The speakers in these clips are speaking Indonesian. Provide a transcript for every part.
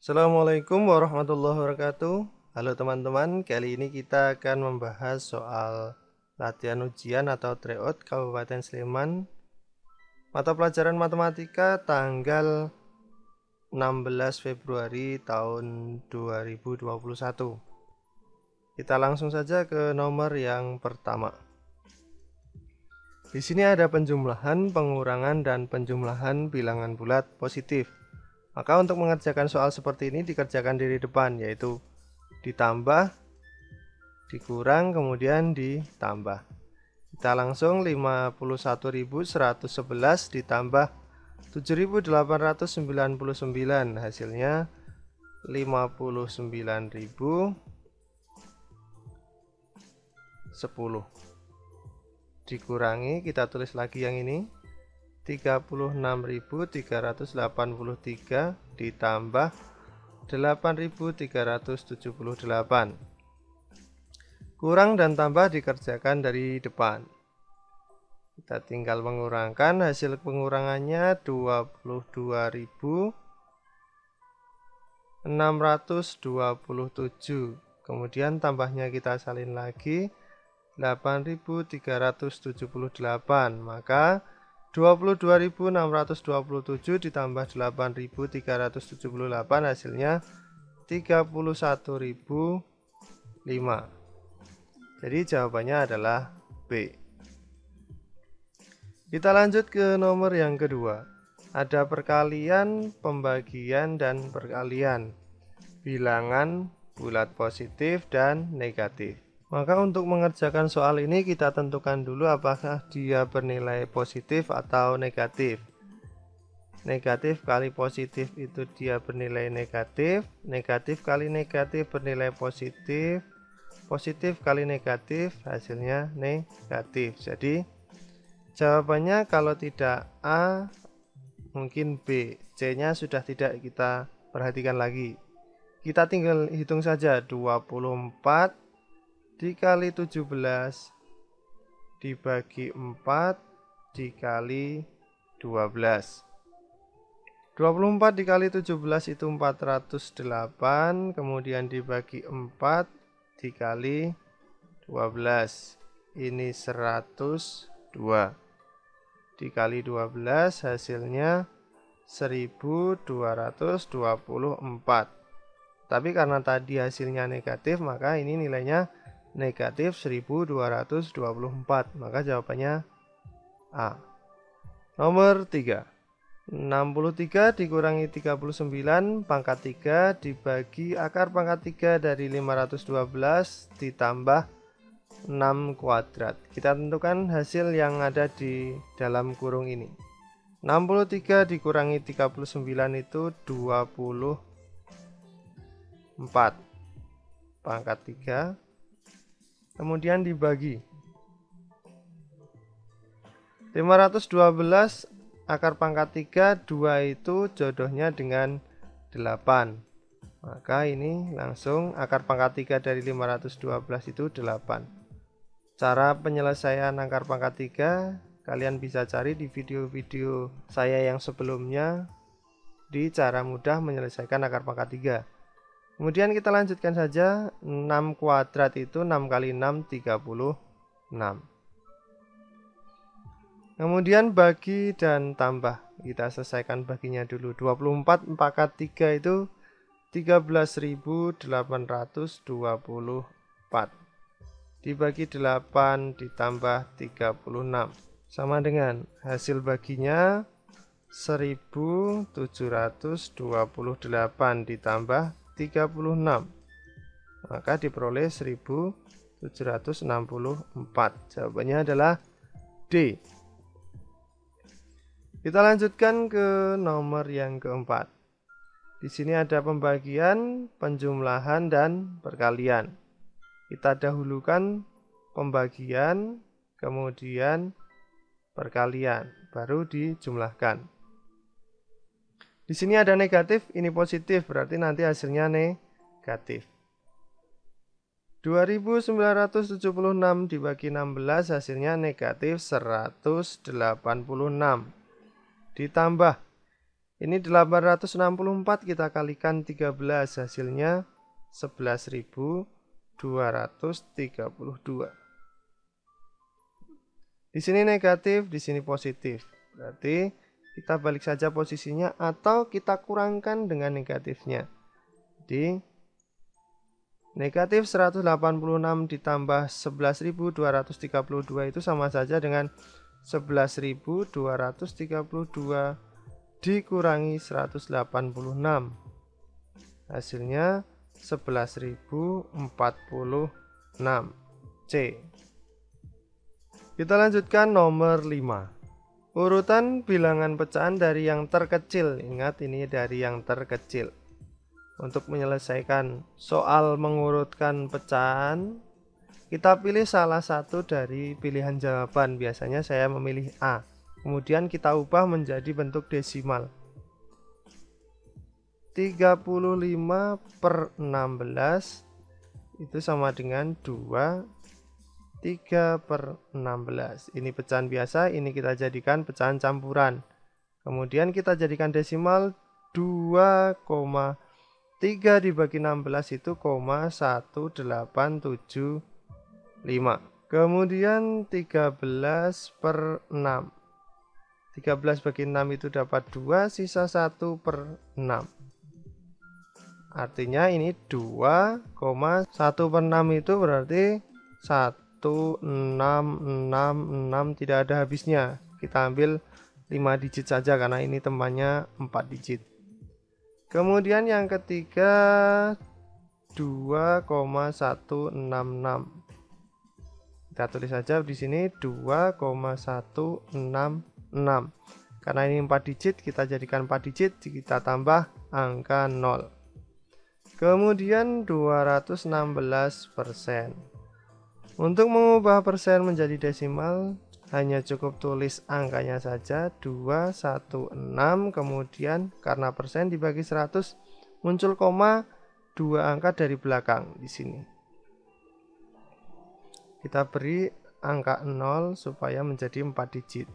Assalamualaikum warahmatullahi wabarakatuh. Halo teman-teman, kali ini kita akan membahas soal latihan ujian atau tryout Kabupaten Sleman mata pelajaran matematika tanggal 16 Februari tahun 2021. Kita langsung saja ke nomor yang pertama. Di sini ada penjumlahan, pengurangan, dan penjumlahan bilangan bulat positif. Maka untuk mengerjakan soal seperti ini dikerjakan dari depan, yaitu ditambah, dikurang, kemudian ditambah. Kita langsung 51.111 ditambah 7.899, hasilnya 59.010. Dikurangi, kita tulis lagi yang ini, 36.383 ditambah 8.378. Kurang dan tambah dikerjakan dari depan. Kita tinggal mengurangkan, hasil pengurangannya 22.627. Kemudian tambahnya kita salin lagi 8.378, maka 22.627 ditambah 8.378 hasilnya 31.005. Jadi jawabannya adalah B. Kita lanjut ke nomor yang kedua. Ada perkalian, pembagian, dan perkalian. Bilangan bulat positif dan negatif. Maka untuk mengerjakan soal ini kita tentukan dulu apakah dia bernilai positif atau negatif. Negatif kali positif itu dia bernilai negatif, negatif kali negatif bernilai positif, positif kali negatif hasilnya negatif. Jadi jawabannya kalau tidak A mungkin B, C-nya sudah tidak kita perhatikan lagi. Kita tinggal hitung saja 24 dikali 17 dibagi 4 dikali 12. 24 dikali 17 itu 408, kemudian dibagi 4 dikali 12. Ini 102. Dikali 12 hasilnya 1224. Tapi karena tadi hasilnya negatif, maka ini nilainya negatif 1224, maka jawabannya A. Nomor 3. 63 dikurangi 39 pangkat 3 dibagi akar pangkat 3 dari 512 ditambah 6 kuadrat. Kita tentukan hasil yang ada di dalam kurung ini. 63 dikurangi 39 itu 24 pangkat 3, kemudian dibagi 512 akar pangkat 3, 2 itu jodohnya dengan 8. Maka ini langsung akar pangkat 3 dari 512 itu 8. Cara penyelesaian akar pangkat 3 kalian bisa cari di video-video saya yang sebelumnya di cara mudah menyelesaikan akar pangkat 3. Kemudian kita lanjutkan saja, 6 kuadrat itu 6 kali 6, 36. Kemudian bagi dan tambah. Kita selesaikan baginya dulu. 24 pangkat 3 itu 13.824. Dibagi 8 ditambah 36. Sama dengan hasil baginya 1728 ditambah 36, maka diperoleh 1764. Jawabannya adalah D. Kita lanjutkan ke nomor yang keempat. Di sini ada pembagian, penjumlahan, dan perkalian. Kita dahulukan pembagian, kemudian perkalian, baru dijumlahkan. Di sini ada negatif, ini positif, berarti nanti hasilnya negatif. 2976 dibagi 16 hasilnya negatif 186. Ditambah, Ini 864 kita kalikan 13, hasilnya 11.232. Di sini negatif, di sini positif. Berarti kita balik saja posisinya atau kita kurangkan dengan negatifnya. Jadi negatif 186 ditambah 11.232 itu sama saja dengan 11.232 dikurangi 186. Hasilnya 11.046. C. Kita lanjutkan nomor 5. Urutan bilangan pecahan dari yang terkecil. Ingat, ini dari yang terkecil. Untuk menyelesaikan soal mengurutkan pecahan, kita pilih salah satu dari pilihan jawaban. Biasanya saya memilih A. Kemudian kita ubah menjadi bentuk desimal. 35/16 itu sama dengan 3/16. Ini pecahan biasa, ini kita jadikan pecahan campuran. Kemudian kita jadikan desimal 2,3 dibagi 16 itu 0,1875. Kemudian 13/6. 13 bagi 6 itu dapat 2, sisa 1/6. Artinya ini 2,1/6 itu berarti 1666, tidak ada habisnya. Kita ambil 5 digit saja karena ini temannya 4 digit. Kemudian yang ketiga 2,166. Kita tulis saja di sini 2,166. Karena ini 4 digit, kita jadikan 4 digit, kita tambah angka 0. Kemudian 216%. Untuk mengubah persen menjadi desimal, hanya cukup tulis angkanya saja 216, kemudian karena persen dibagi 100 muncul koma, 2 angka dari belakang di sini. Kita beri angka 0 supaya menjadi 4 digit.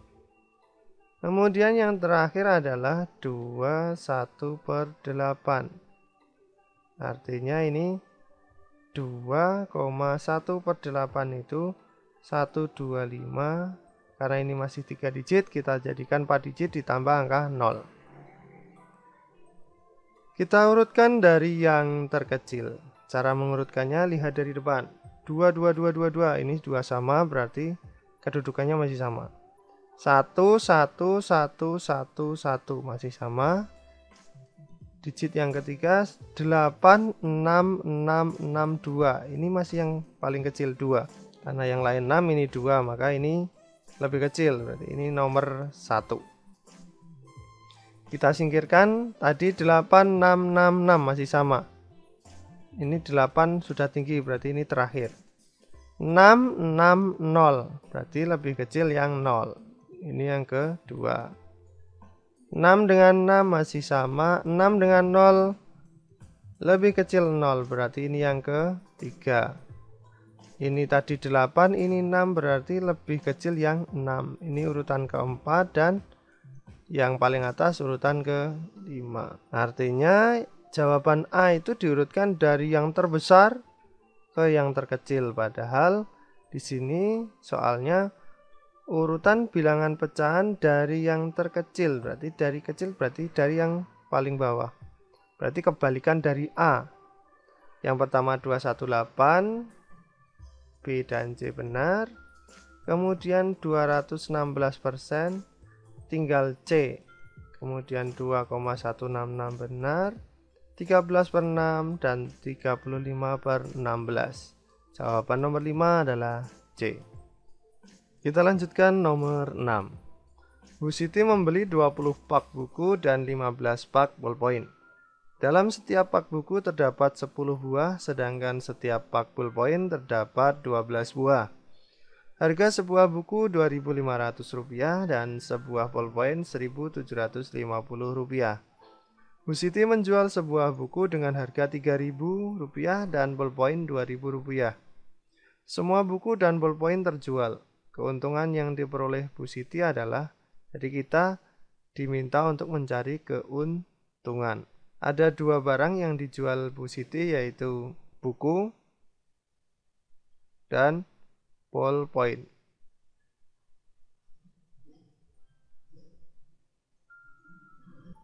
Kemudian yang terakhir adalah 21/8. Artinya ini 2,1/8 itu 125. Karena ini masih 3 digit, kita jadikan 4 digit ditambah angka 0. Kita urutkan dari yang terkecil. Cara mengurutkannya lihat dari depan. 2, 2, 2, 2, 2. Ini 2 sama, berarti kedudukannya masih sama. 1, 1, 1, 1, 1 masih sama. Digit yang ketiga 8, 6, 6, 6, 2. Ini masih yang paling kecil 2. Karena yang lain 6, ini 2, maka ini lebih kecil, berarti ini nomor 1. Kita singkirkan, tadi 8, 6, 6, 6 masih sama. Ini 8 sudah tinggi, berarti ini terakhir. 6, 6, 0, berarti lebih kecil yang 0. Ini yang kedua. 6 dengan 6 masih sama, 6 dengan 0 lebih kecil 0, berarti ini yang ketiga. Ini tadi 8, ini 6, berarti lebih kecil yang 6. Ini urutan keempat dan yang paling atas urutan ke-5. Artinya jawaban A itu diurutkan dari yang terbesar ke yang terkecil. Padahal di sini soalnya urutan bilangan pecahan dari yang terkecil, berarti dari kecil berarti dari yang paling bawah. Berarti kebalikan dari A. Yang pertama 218, B dan C benar. Kemudian 216%, tinggal C. Kemudian 2,166 benar, 13/6 dan 35/16. Jawaban nomor 5 adalah C. Kita lanjutkan nomor 6. Bu Siti membeli 20 pak buku dan 15 pak ballpoint. Dalam setiap pak buku terdapat 10 buah, sedangkan setiap pak ballpoint terdapat 12 buah. Harga sebuah buku Rp2.500 dan sebuah ballpoint Rp1.750. Bu Siti menjual sebuah buku dengan harga Rp3.000 dan ballpoint Rp2.000. Semua buku dan ballpoint terjual. Keuntungan yang diperoleh Bu Siti adalah, jadi kita diminta untuk mencari keuntungan. Ada dua barang yang dijual Bu Siti, yaitu buku dan ballpoint.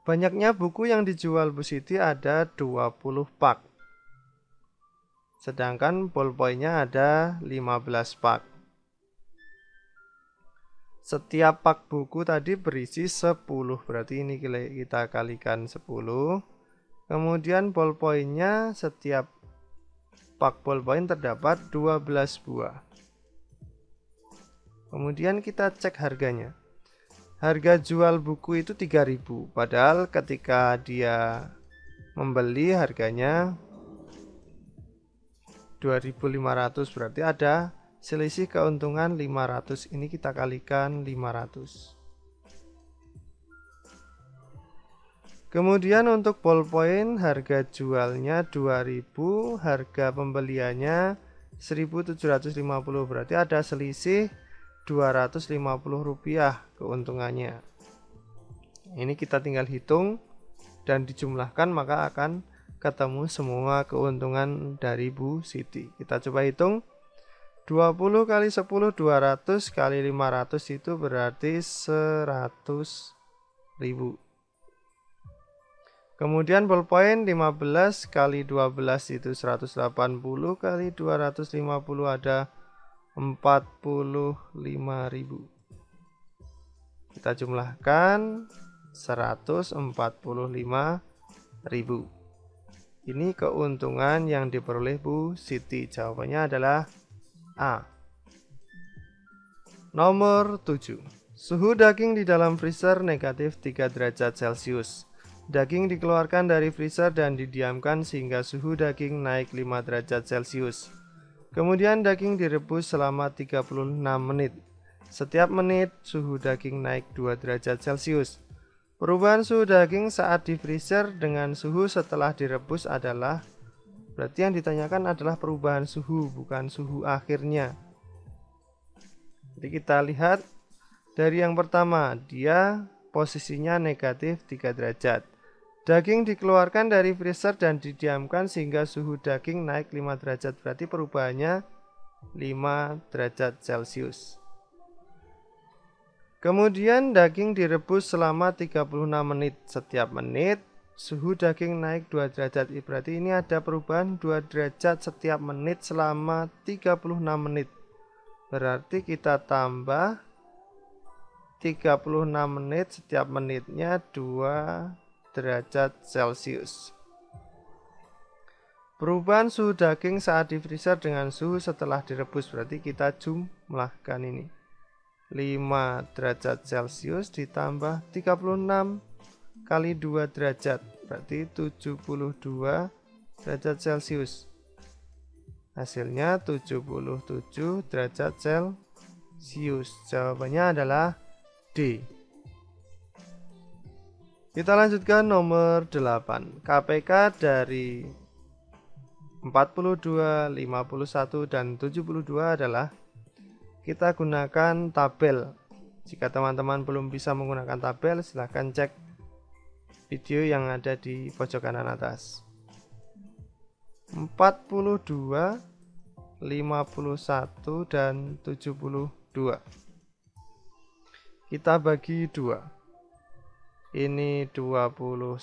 Banyaknya buku yang dijual Bu Siti ada 20 pak. Sedangkan ballpointnya ada 15 pak. Setiap pak buku tadi berisi 10, berarti ini kita kalikan 10. Kemudian ballpointnya, setiap pak ballpoint terdapat 12 buah. Kemudian kita cek harganya. Harga jual buku itu 3.000, padahal ketika dia membeli harganya 2.500, berarti ada selisih keuntungan 500. Ini kita kalikan 500. Kemudian untuk ballpoint harga jualnya 2.000, harga pembeliannya 1.750, berarti ada selisih Rp250 keuntungannya. Ini kita tinggal hitung dan dijumlahkan, maka akan ketemu semua keuntungan dari Bu Siti. Kita coba hitung. 20 kali 10, 200 kali 500 itu berarti 100.000. Kemudian ballpoint 15 kali 12 itu 180, kali 250 ada 45.000. Kita jumlahkan 145.000. Ini keuntungan yang diperoleh Bu Siti. Jawabannya adalah A. Nomor 7. Suhu daging di dalam freezer negatif 3 derajat Celcius. Daging dikeluarkan dari freezer dan didiamkan sehingga suhu daging naik 5 derajat Celcius. Kemudian daging direbus selama 36 menit. Setiap menit suhu daging naik 2 derajat Celcius. Perubahan suhu daging saat di freezer dengan suhu setelah direbus adalah, berarti yang ditanyakan adalah perubahan suhu, bukan suhu akhirnya. Jadi kita lihat dari yang pertama, dia posisinya negatif 3 derajat. Daging dikeluarkan dari freezer dan didiamkan sehingga suhu daging naik 5 derajat, berarti perubahannya 5 derajat Celcius. Kemudian daging direbus selama 36 menit. Setiap menit suhu daging naik 2 derajat, berarti ini ada perubahan 2 derajat setiap menit selama 36 menit. Berarti kita tambah 36 menit, setiap menitnya 2 derajat Celcius. Perubahan suhu daging saat di freezer dengan suhu setelah direbus, berarti kita jumlahkan ini. 5 derajat Celcius ditambah 36 kali 2 derajat, berarti 72 derajat Celcius. Hasilnya 77 derajat Celcius. Jawabannya adalah D. Kita lanjutkan nomor 8. KPK dari 42, 51, dan 72 adalah, kita gunakan tabel. Jika teman-teman belum bisa menggunakan tabel, silahkan cek video yang ada di pojok kanan atas. 42, 51, dan 72. Kita bagi 2. Ini 21,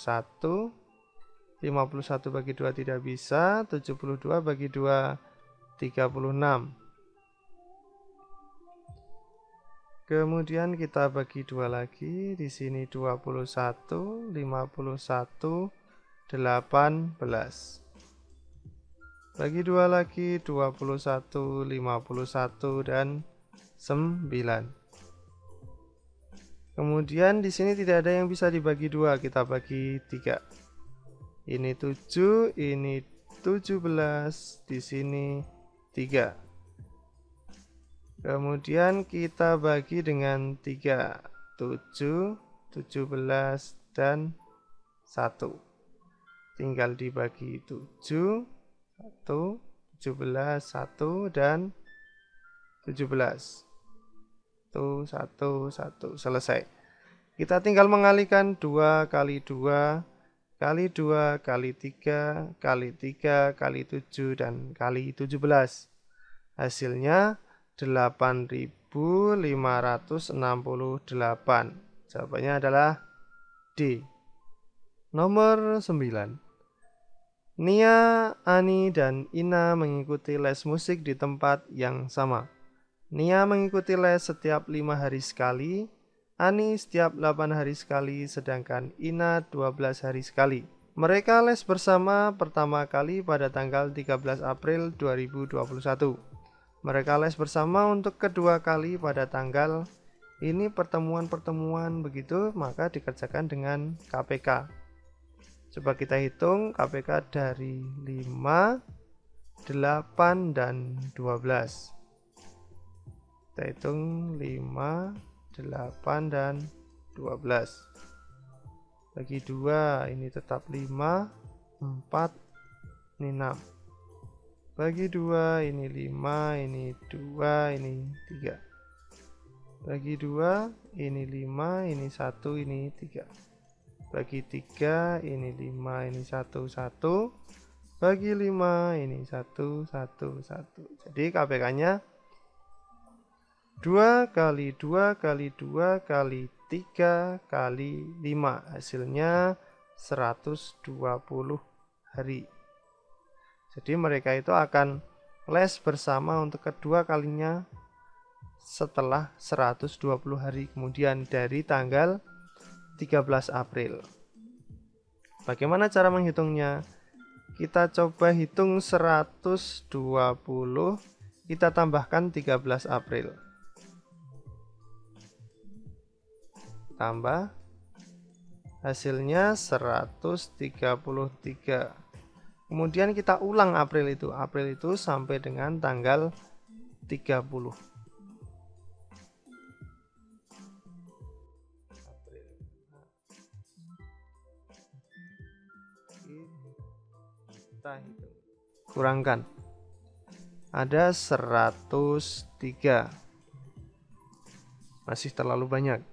51 bagi 2 tidak bisa, 72 bagi 2 36. Kemudian kita bagi 2 lagi, di sini 21, 51, 18. Bagi 2 lagi, 21, 51, dan 9. Kemudian di sini tidak ada yang bisa dibagi 2, kita bagi 3. Ini 7, ini 17, di sini 3. Kemudian kita bagi dengan 3, 7, 17, dan 1. Tinggal dibagi 7, 1, 17, 1, dan 17. 1, 1, 1. Selesai. Kita tinggal mengalikan 2 kali 2 kali 2 kali 3 kali 3 kali 7 dan kali 17. Hasilnya 8.568. Jawabannya adalah D. Nomor 9. Nia, Ani, dan Ina mengikuti les musik di tempat yang sama. Nia mengikuti les setiap 5 hari sekali, Ani setiap 8 hari sekali, sedangkan Ina 12 hari sekali. Mereka les bersama pertama kali pada tanggal 13 April 2021. Mereka les bersama untuk kedua kali pada tanggal ini pertemuan-pertemuan begitu, maka dikerjakan dengan KPK. Coba kita hitung KPK dari 5, 8, dan 12. Kita hitung 5, 8, dan 12. Bagi 2, ini tetap 5, 4, ini 6. Bagi 2, ini 5, ini 2, ini 3. Bagi 2, ini 5, ini 1, ini 3. Bagi 3, ini 5, ini 1, 1. Bagi 5, ini 1, 1, 1. Jadi KPK-nya 2 kali 2 kali 2 kali 3 kali 5. Hasilnya 120 hari. Jadi mereka itu akan les bersama untuk kedua kalinya setelah 120 hari kemudian dari tanggal 13 April. Bagaimana cara menghitungnya? Kita coba hitung 120, kita tambahkan 13 April. Tambah, hasilnya 133. Kemudian kita ulang April itu. April itu sampai dengan tanggal 30. Kita hitung. Kurangkan. Ada 103. Masih terlalu banyak.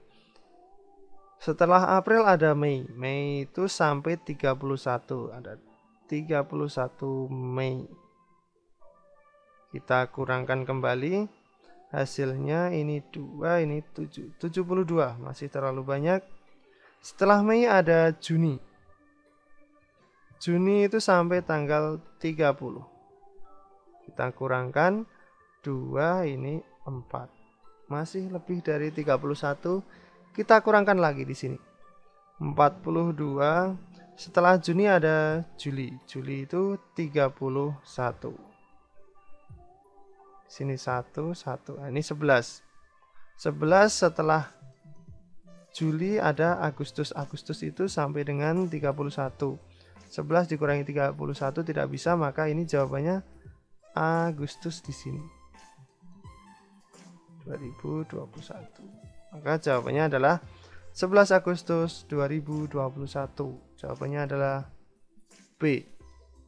Setelah April ada Mei. Mei itu sampai 31. Ada 31 Mei. Kita kurangkan kembali. Hasilnya ini 2, ini 7. 72. Masih terlalu banyak. Setelah Mei ada Juni. Juni itu sampai tanggal 30. Kita kurangkan 2, ini 4. Masih lebih dari 31. Kita kurangkan lagi di sini. 42. Setelah Juni ada Juli. Juli itu 31. Sini 1, 1. Nah, ini 11. 11 setelah Juli ada Agustus. Agustus itu sampai dengan 31. 11 dikurangi 31 tidak bisa, maka ini jawabannya Agustus di sini. 2021. Maka jawabannya adalah 11 Agustus 2021. Jawabannya adalah B.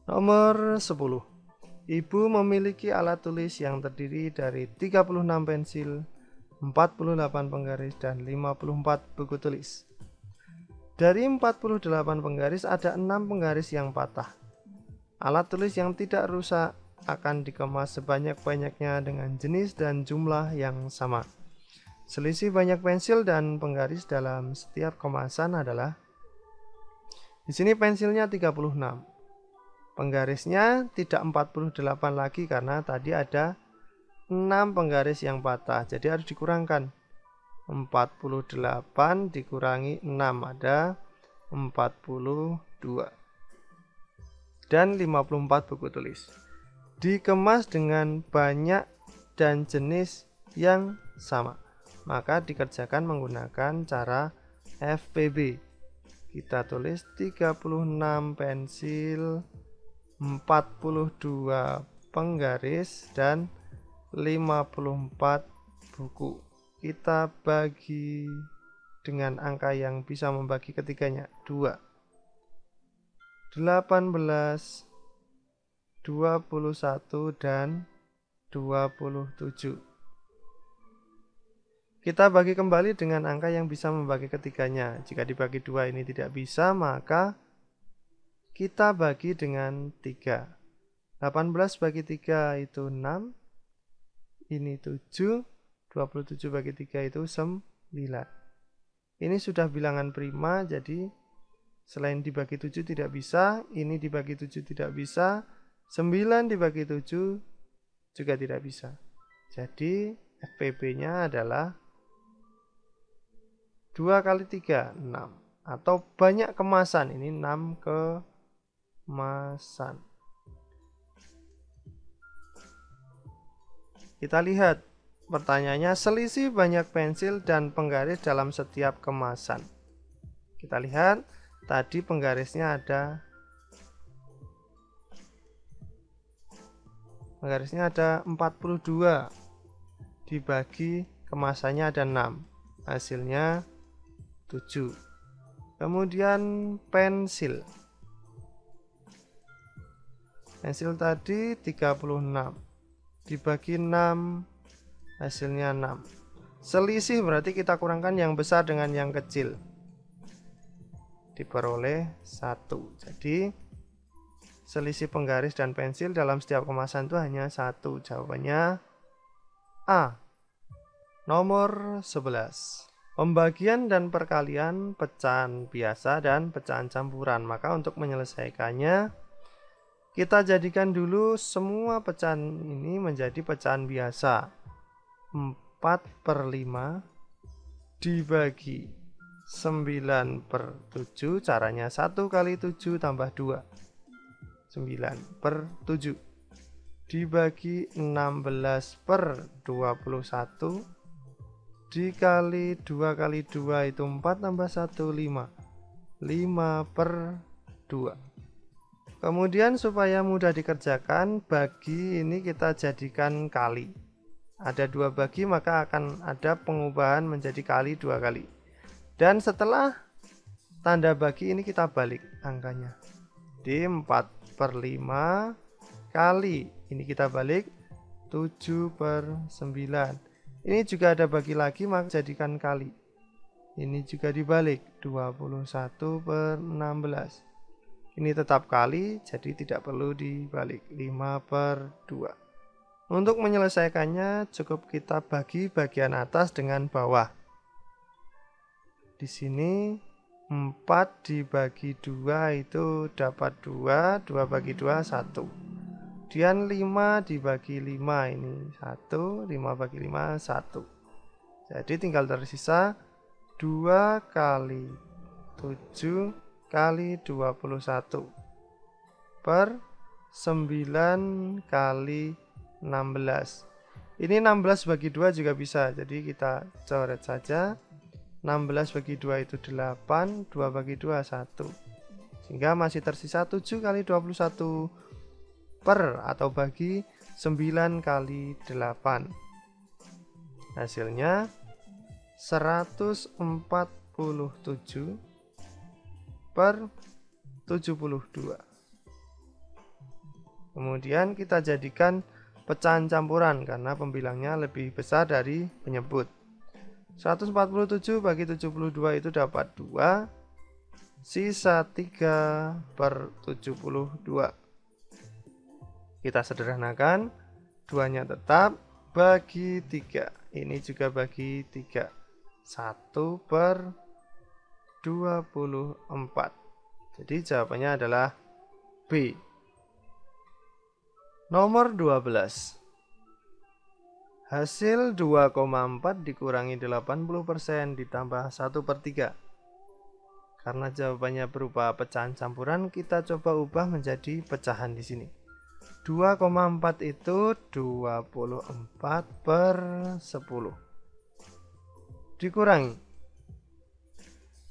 Nomor 10. Ibu memiliki alat tulis yang terdiri dari 36 pensil, 48 penggaris, dan 54 buku tulis. Dari 48 penggaris ada 6 penggaris yang patah. Alat tulis yang tidak rusak akan dikemas sebanyak-banyaknya dengan jenis dan jumlah yang sama. Selisih banyak pensil dan penggaris dalam setiap kemasan adalah, di sini pensilnya 36. Penggarisnya tidak 48 lagi karena tadi ada 6 penggaris yang patah. Jadi harus dikurangkan. 48 dikurangi 6 ada 42 dan 54 buku tulis. Dikemas dengan banyak dan jenis yang sama, maka dikerjakan menggunakan cara FPB. Kita tulis 36 pensil, 42 penggaris, dan 54 buku. Kita bagi dengan angka yang bisa membagi ketiganya, 2. 18, 21, dan 27. Kita bagi kembali dengan angka yang bisa membagi ketiganya. Jika dibagi 2 ini tidak bisa, maka kita bagi dengan 3. 18 bagi 3 itu 6. Ini 7. 27 bagi 3 itu 9. Ini sudah bilangan prima, jadi selain dibagi 7 tidak bisa, ini dibagi 7 tidak bisa, 9 dibagi 7 juga tidak bisa. Jadi FPB-nya adalah 2 kali 3, 6. Atau banyak kemasan, ini 6 kemasan. Kita lihat pertanyaannya, selisih banyak pensil dan penggaris dalam setiap kemasan. Kita lihat, tadi penggarisnya ada 42, dibagi kemasannya ada 6, hasilnya 7. Kemudian pensil tadi 36, dibagi 6, hasilnya 6. Selisih berarti kita kurangkan yang besar dengan yang kecil, diperoleh 1. Jadi selisih penggaris dan pensil dalam setiap kemasan itu hanya 1. Jawabannya A. Nomor 11. Pembagian dan perkalian pecahan biasa dan pecahan campuran. Maka untuk menyelesaikannya, kita jadikan dulu semua pecahan ini menjadi pecahan biasa. 4/5 dibagi 9/7, caranya 1 kali 7 tambah 2. 9/7 dibagi 16/21 dikali 2 kali 2 itu 4 tambah 1, 5. 5/2. Kemudian supaya mudah dikerjakan, bagi ini kita jadikan kali. Ada 2 bagi, maka akan ada pengubahan menjadi kali 2 kali. Dan setelah tanda bagi ini kita balik angkanya. Di 4/5 kali, ini kita balik 7/9. Ini juga ada bagi lagi, maka jadikan kali. Ini juga dibalik 21/16. Ini tetap kali, jadi tidak perlu dibalik 5/2. Untuk menyelesaikannya cukup kita bagi bagian atas dengan bawah. Di sini 4 dibagi 2 itu dapat 2, 2 bagi 2 1. Kemudian 5 dibagi 5 ini 1, 5 bagi 5 1. Jadi tinggal tersisa 2 kali 7 kali 21 per 9 kali 16. Ini 16 bagi 2 juga bisa, jadi kita coret saja. 16 bagi 2 itu 8, 2 bagi 2 1. Sehingga masih tersisa 7 kali 21 per atau bagi 9 kali 8. Hasilnya 147 per 72. Kemudian kita jadikan pecahan campuran karena pembilangnya lebih besar dari penyebut. 147 bagi 72 itu dapat 2, sisa 3/72. Kita sederhanakan, 2-nya tetap, bagi 3. Ini juga bagi 3. 1/24. Jadi jawabannya adalah B. Nomor 12. Hasil 2,4 dikurangi 80% ditambah 1/3. Karena jawabannya berupa pecahan campuran, kita coba ubah menjadi pecahan di sini. 2,4 itu 24/10 dikurangi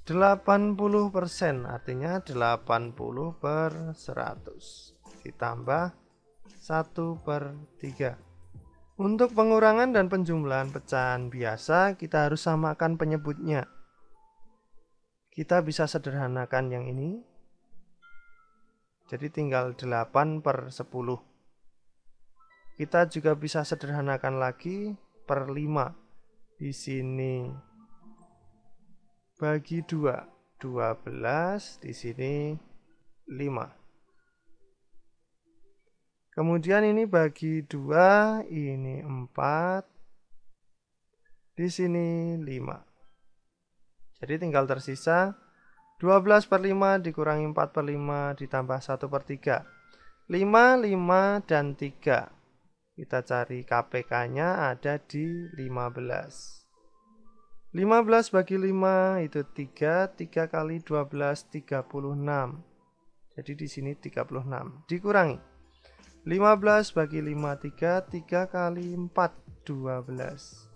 80%, artinya 80/100 ditambah 1/3. Untuk pengurangan dan penjumlahan pecahan biasa, kita harus samakan penyebutnya. Kita bisa sederhanakan yang ini. Jadi tinggal 8/10. Kita juga bisa sederhanakan lagi per 5. Di sini bagi 2, 12, di sini 5. Kemudian ini bagi 2, ini 4, di sini 5. Jadi tinggal tersisa 12/5 dikurangi 4/5 ditambah 1/3. 5, 5, dan 3. Kita cari KPK-nya ada di 15. 15 bagi 5 itu 3, 3 kali 12, 36. Jadi di sini 36. Dikurangi 15 bagi 5, 3, 3 kali 4, 12.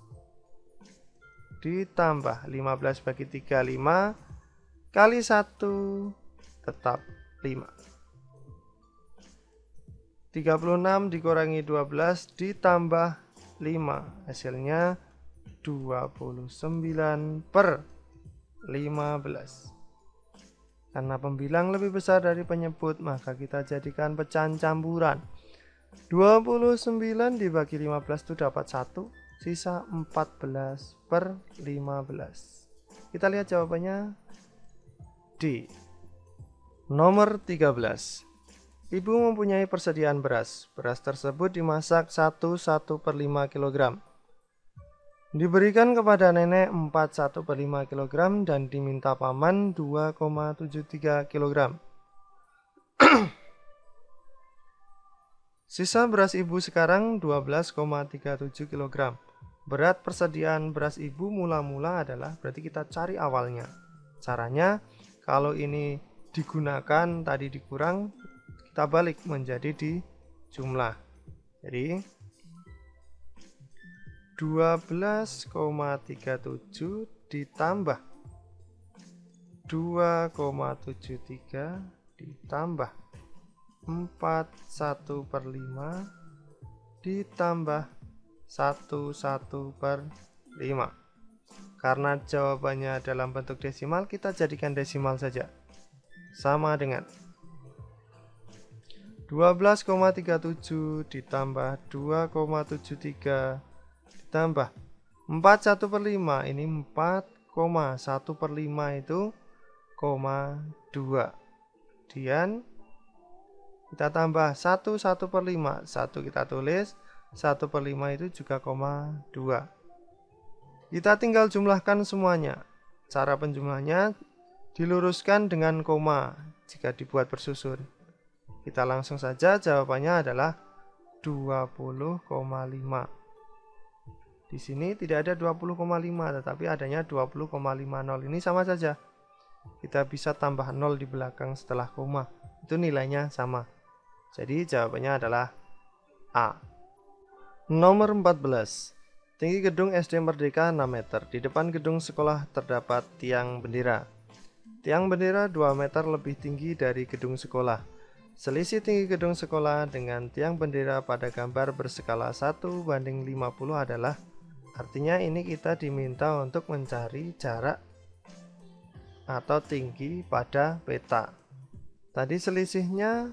Ditambah 15 bagi 3, 5, kali 1, tetap 5. 36 dikurangi 12 ditambah 5, hasilnya 29/15. Karena pembilang lebih besar dari penyebut, maka kita jadikan pecahan campuran. 29 dibagi 15 itu dapat 1, sisa 14/15. Kita lihat jawabannya D. Nomor 13. Ibu mempunyai persediaan beras. Beras tersebut dimasak 1/5 kg. Diberikan kepada nenek 1/5 kg dan diminta paman 2,73 kg. Sisa beras ibu sekarang 12,37 kg. Berat persediaan beras ibu mula-mula adalah, berarti kita cari awalnya. Caranya, kalau ini digunakan, tadi dikurang, kita balik menjadi di jumlah. Jadi 12,37 ditambah 2,73 ditambah 41/5 ditambah 1/5. Karena jawabannya dalam bentuk desimal, kita jadikan desimal saja. Sama dengan 12,37 ditambah 2,73 ditambah 41/5. Ini 4,1/5 itu 2. Kemudian kita tambah 1/5. 1 kita tulis, 1/5 itu juga 2. Kita tinggal jumlahkan semuanya. Cara penjumlahannya diluruskan dengan koma jika dibuat bersusun. Kita langsung saja, jawabannya adalah 20,5. Di sini tidak ada 20,5, tetapi adanya 20,50. Ini sama saja. Kita bisa tambah 0 di belakang setelah koma. Itu nilainya sama. Jadi jawabannya adalah A. Nomor 14. Tinggi gedung SD Merdeka 6 meter. Di depan gedung sekolah terdapat tiang bendera. Tiang bendera 2 meter lebih tinggi dari gedung sekolah. Selisih tinggi gedung sekolah dengan tiang bendera pada gambar berskala 1:50 adalah, artinya ini kita diminta untuk mencari jarak atau tinggi pada peta. Tadi selisihnya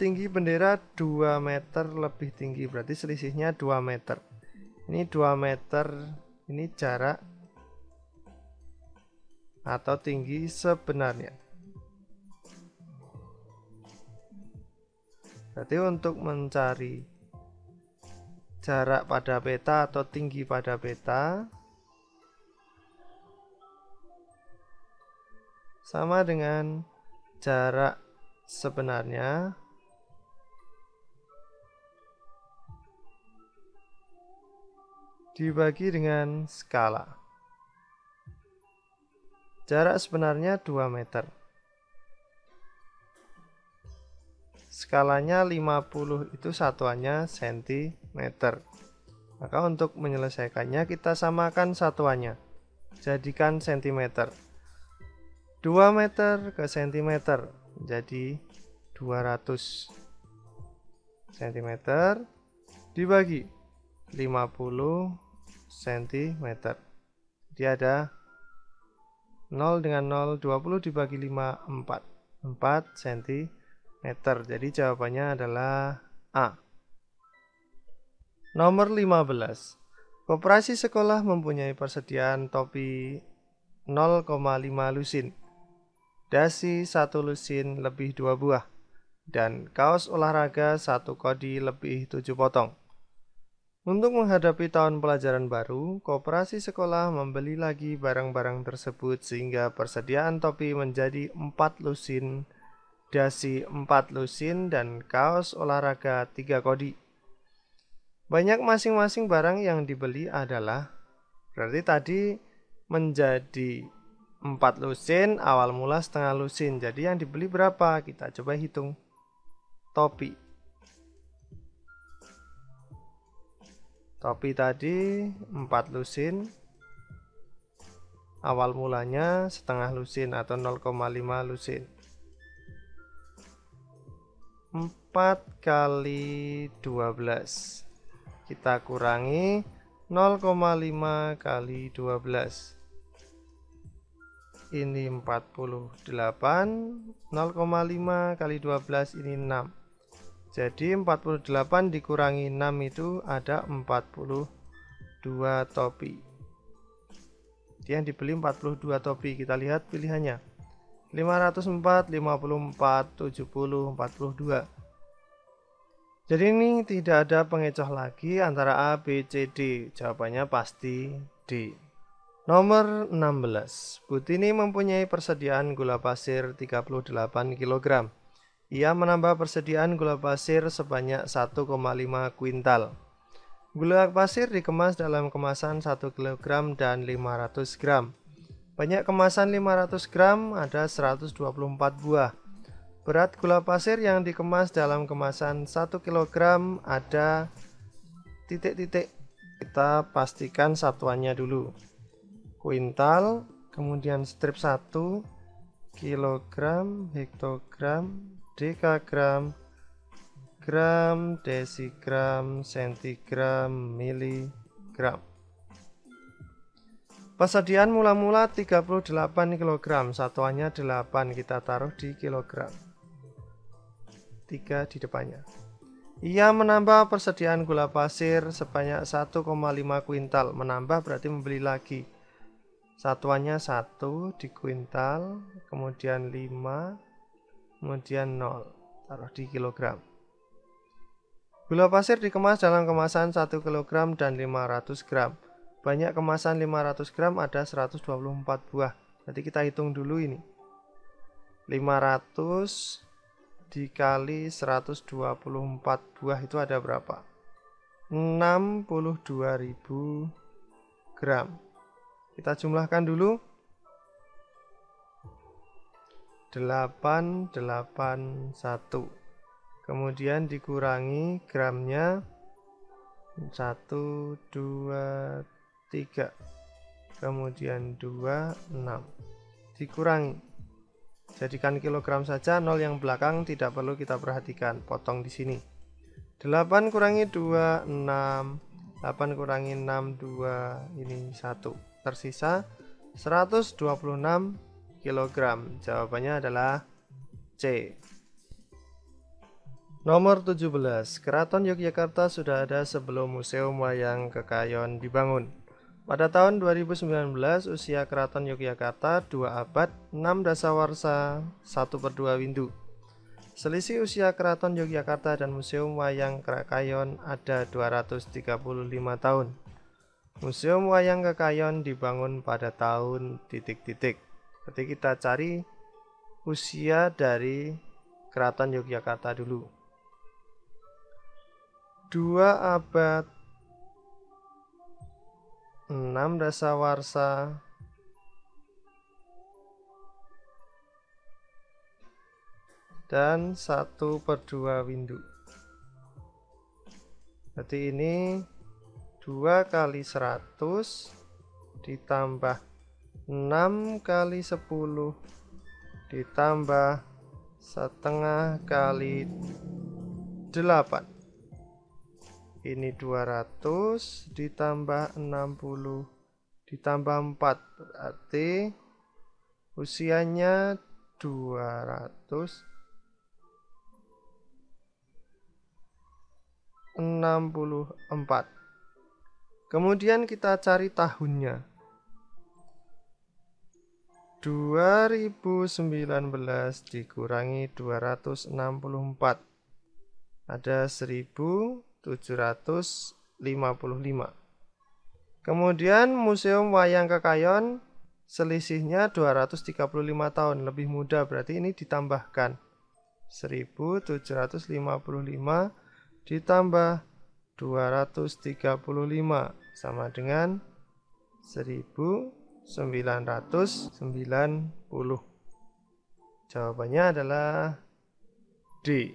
tinggi bendera 2 meter lebih tinggi, berarti selisihnya 2 meter. Ini 2 meter, ini jarak atau tinggi sebenarnya. Berarti untuk mencari jarak pada peta atau tinggi pada peta sama dengan jarak sebenarnya dibagi dengan skala. Jarak sebenarnya 2 meter. Skalanya 50, itu satuannya cm. Maka untuk menyelesaikannya kita samakan satuannya. Jadikan cm. 2 meter ke cm jadi 200 cm dibagi 50 cm. Jadi ada 0 dengan 0, 20 dibagi 5, 4 cm. Jadi jawabannya adalah A. Nomor 15. Koperasi sekolah mempunyai persediaan topi 0,5 lusin, dasi 1 lusin lebih 2 buah, dan kaos olahraga 1 kodi lebih 7 potong. Untuk menghadapi tahun pelajaran baru, koperasi sekolah membeli lagi barang-barang tersebut sehingga persediaan topi menjadi 4 lusin, dasi 4 lusin, dan kaos olahraga 3 kodi. Banyak masing-masing barang yang dibeli adalah, berarti tadi menjadi 4 lusin, awal mula setengah lusin. Jadi yang dibeli berapa? Kita coba hitung. Topi. Topi tadi 4 lusin. Awal mulanya setengah lusin atau 0,5 lusin. 4 kali 12. Kita kurangi 0,5 kali 12. Ini 48, 0,5 kali 12 ini 6. Jadi 48 dikurangi 6 itu ada 42 topi. Jadi yang dibeli 42 topi. Kita lihat pilihannya. 504, 54, 70, 42. Jadi ini tidak ada pengecoh lagi antara A, B, C, D. Jawabannya pasti D. Nomor 16. Butini mempunyai persediaan gula pasir 38 kg. Ia menambah persediaan gula pasir sebanyak 1,5 kuintal. Gula pasir dikemas dalam kemasan 1 kg dan 500 gram. Banyak kemasan 500 gram ada 124 buah. Berat gula pasir yang dikemas dalam kemasan 1 kg ada titik-titik. Kita pastikan satuannya dulu. Kuintal, kemudian strip 1, kilogram, hektogram, dekagram, gram, desigram, sentigram, miligram. Persediaan mula-mula 38 kg, satuannya 8, kita taruh di kilogram. 3 di depannya. Ia menambah persediaan gula pasir sebanyak 1,5 kuintal. Menambah berarti membeli lagi. Satuannya 1 di kuintal, kemudian 5, kemudian 0. Taruh di kilogram. Gula pasir dikemas dalam kemasan 1 kg dan 500 gram. Banyak kemasan 500 gram ada 124 buah. Jadi kita hitung dulu ini. 500 dikali 124 buah itu ada berapa? 62.000 gram. Kita jumlahkan dulu. 881. Kemudian dikurangi gramnya 1, 2, 3. Kemudian 2, 6. Dikurangi. Jadikan kilogram saja, 0 yang belakang tidak perlu kita perhatikan, potong di sini. 8 kurangi 2, 6. 8 kurangi 6, 2, ini 1. Tersisa 126 kg. Jawabannya adalah C. Nomor 17. Keraton Yogyakarta sudah ada sebelum Museum Wayang Kekayon dibangun. Pada tahun 2019, usia Keraton Yogyakarta 2 abad, 6 dasawarsa, 1/2 windu. Selisih usia Keraton Yogyakarta dan Museum Wayang Kekayon ada 235 tahun. Museum Wayang Kekayon dibangun pada tahun titik-titik. Jadi kita cari usia dari Keraton Yogyakarta dulu. 2 abad, 6 dasawarsa, dan 1/2 windu. Berarti ini 2 kali 100 ditambah 6 kali 10 ditambah setengah kali 8. Ini 200 ditambah 60 ditambah 4. Berarti usianya 264. Kemudian kita cari tahunnya. 2019 dikurangi 264. Ada 1755. Kemudian Museum Wayang Kekayon selisihnya 235 tahun, lebih muda, berarti ini ditambahkan. 1755 ditambah 235 sama dengan 1990. Jawabannya adalah D.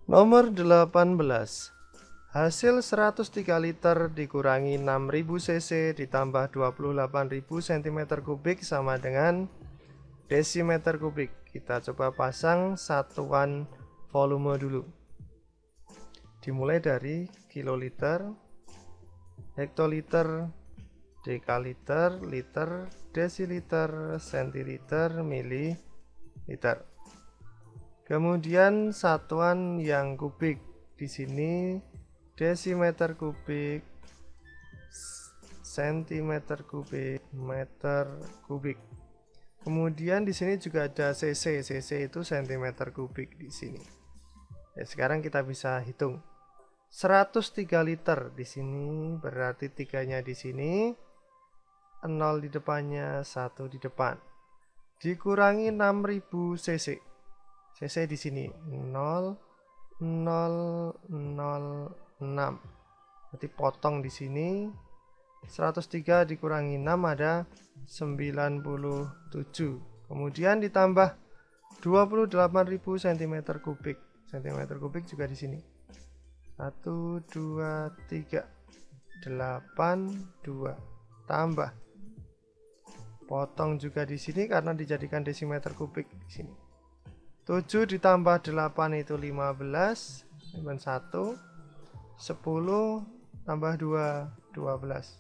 Nomor 18. Hasil 103 liter dikurangi 6000 cc ditambah 28.000 cm3 sama dengan desimeter kubik. Kita coba pasang satuan volume dulu. Dimulai dari kiloliter, hektoliter, dekaliter, liter, desiliter, sentiliter, mililiter. Kemudian satuan yang kubik di sini desimeter kubik, sentimeter kubik, meter kubik. Kemudian di sini juga ada cc. Cc itu sentimeter kubik di sini. Ya, sekarang kita bisa hitung. 103 liter di sini berarti 3-nya di sini, 0 di depannya, 1 di depan. Dikurangi 6000 cc. Cc di sini 0 0 0 6. Berarti potong di sini 103 dikurangi 6 ada 97. Kemudian ditambah 28.000 cm3. Cm3 juga di sini. 1 2 3 8 2 tambah. Potong juga di sini karena dijadikan desimeter kubik di sini. 7 ditambah 8 itu 15. 1 10 tambah 2 12.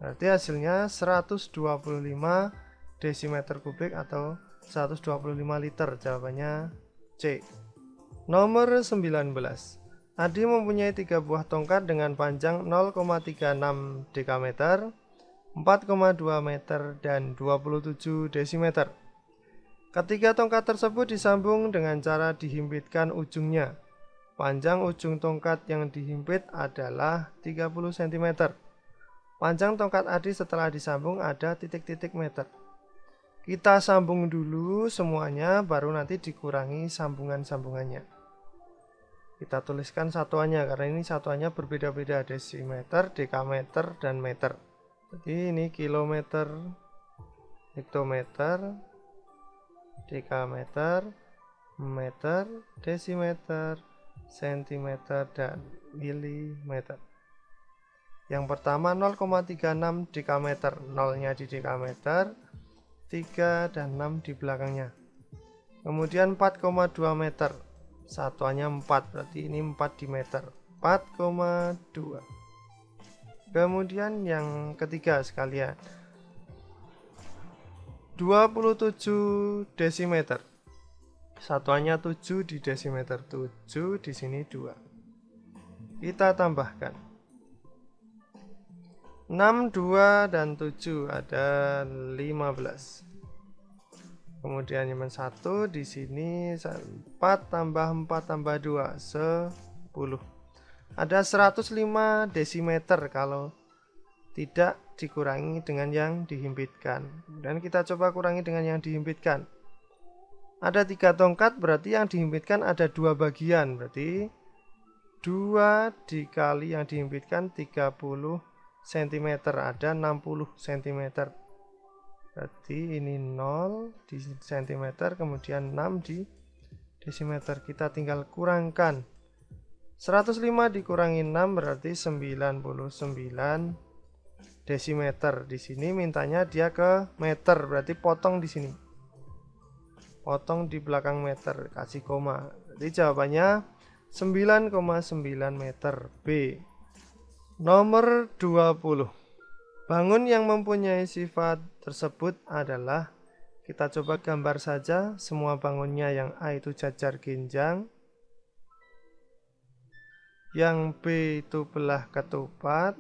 Berarti hasilnya 125 desimeter kubik atau 125 liter. Jawabannya C. Nomor 19. Adi mempunyai 3 buah tongkat dengan panjang 0,36 dekameter, 4,2 meter, dan 27 desimeter. Ketiga tongkat tersebut disambung dengan cara dihimpitkan ujungnya. Panjang ujung tongkat yang dihimpit adalah 30 cm. Panjang tongkat Adi setelah disambung ada titik-titik meter. Kita sambung dulu semuanya, baru nanti dikurangi sambungan-sambungannya. Kita tuliskan satuannya, karena ini satuannya berbeda-beda, desimeter, dekameter, dan meter. Jadi ini kilometer, hektometer, dekameter, meter, desimeter, sentimeter, dan milimeter. Yang pertama 0,36 dekameter, 0-nya di dekameter, 3 dan 6 di belakangnya. Kemudian 4,2 meter, satuannya 4, berarti ini 4 di meter, 4,2. Kemudian yang ketiga sekalian, 27 desimeter. Satuannya 7 di desimeter, 7 di sini 2. Kita tambahkan 6, 2, dan 7 ada 15. Kemudian yang 1 di sini 4 tambah 4 tambah 2 10. Ada 105 desimeter kalau tidak dikurangi dengan yang dihimpitkan. Dan kita coba kurangi dengan yang dihimpitkan. Ada 3 tongkat, berarti yang dihimpitkan ada 2 bagian. Berarti 2 dikali yang dihimpitkan 30 cm, ada 60 cm. Berarti ini 0 di cm, kemudian 6 di desimeter. Kita tinggal kurangkan. 105 dikurangi 6 berarti 99 desimeter. Di sini mintanya dia ke meter, berarti potong di sini. Potong di belakang meter, kasih koma. Jadi jawabannya 9,9 meter. B. Nomor 20. Bangun yang mempunyai sifat tersebut adalah, kita coba gambar saja semua bangunnya yang A itu jajar genjang. yang B itu belah ketupat,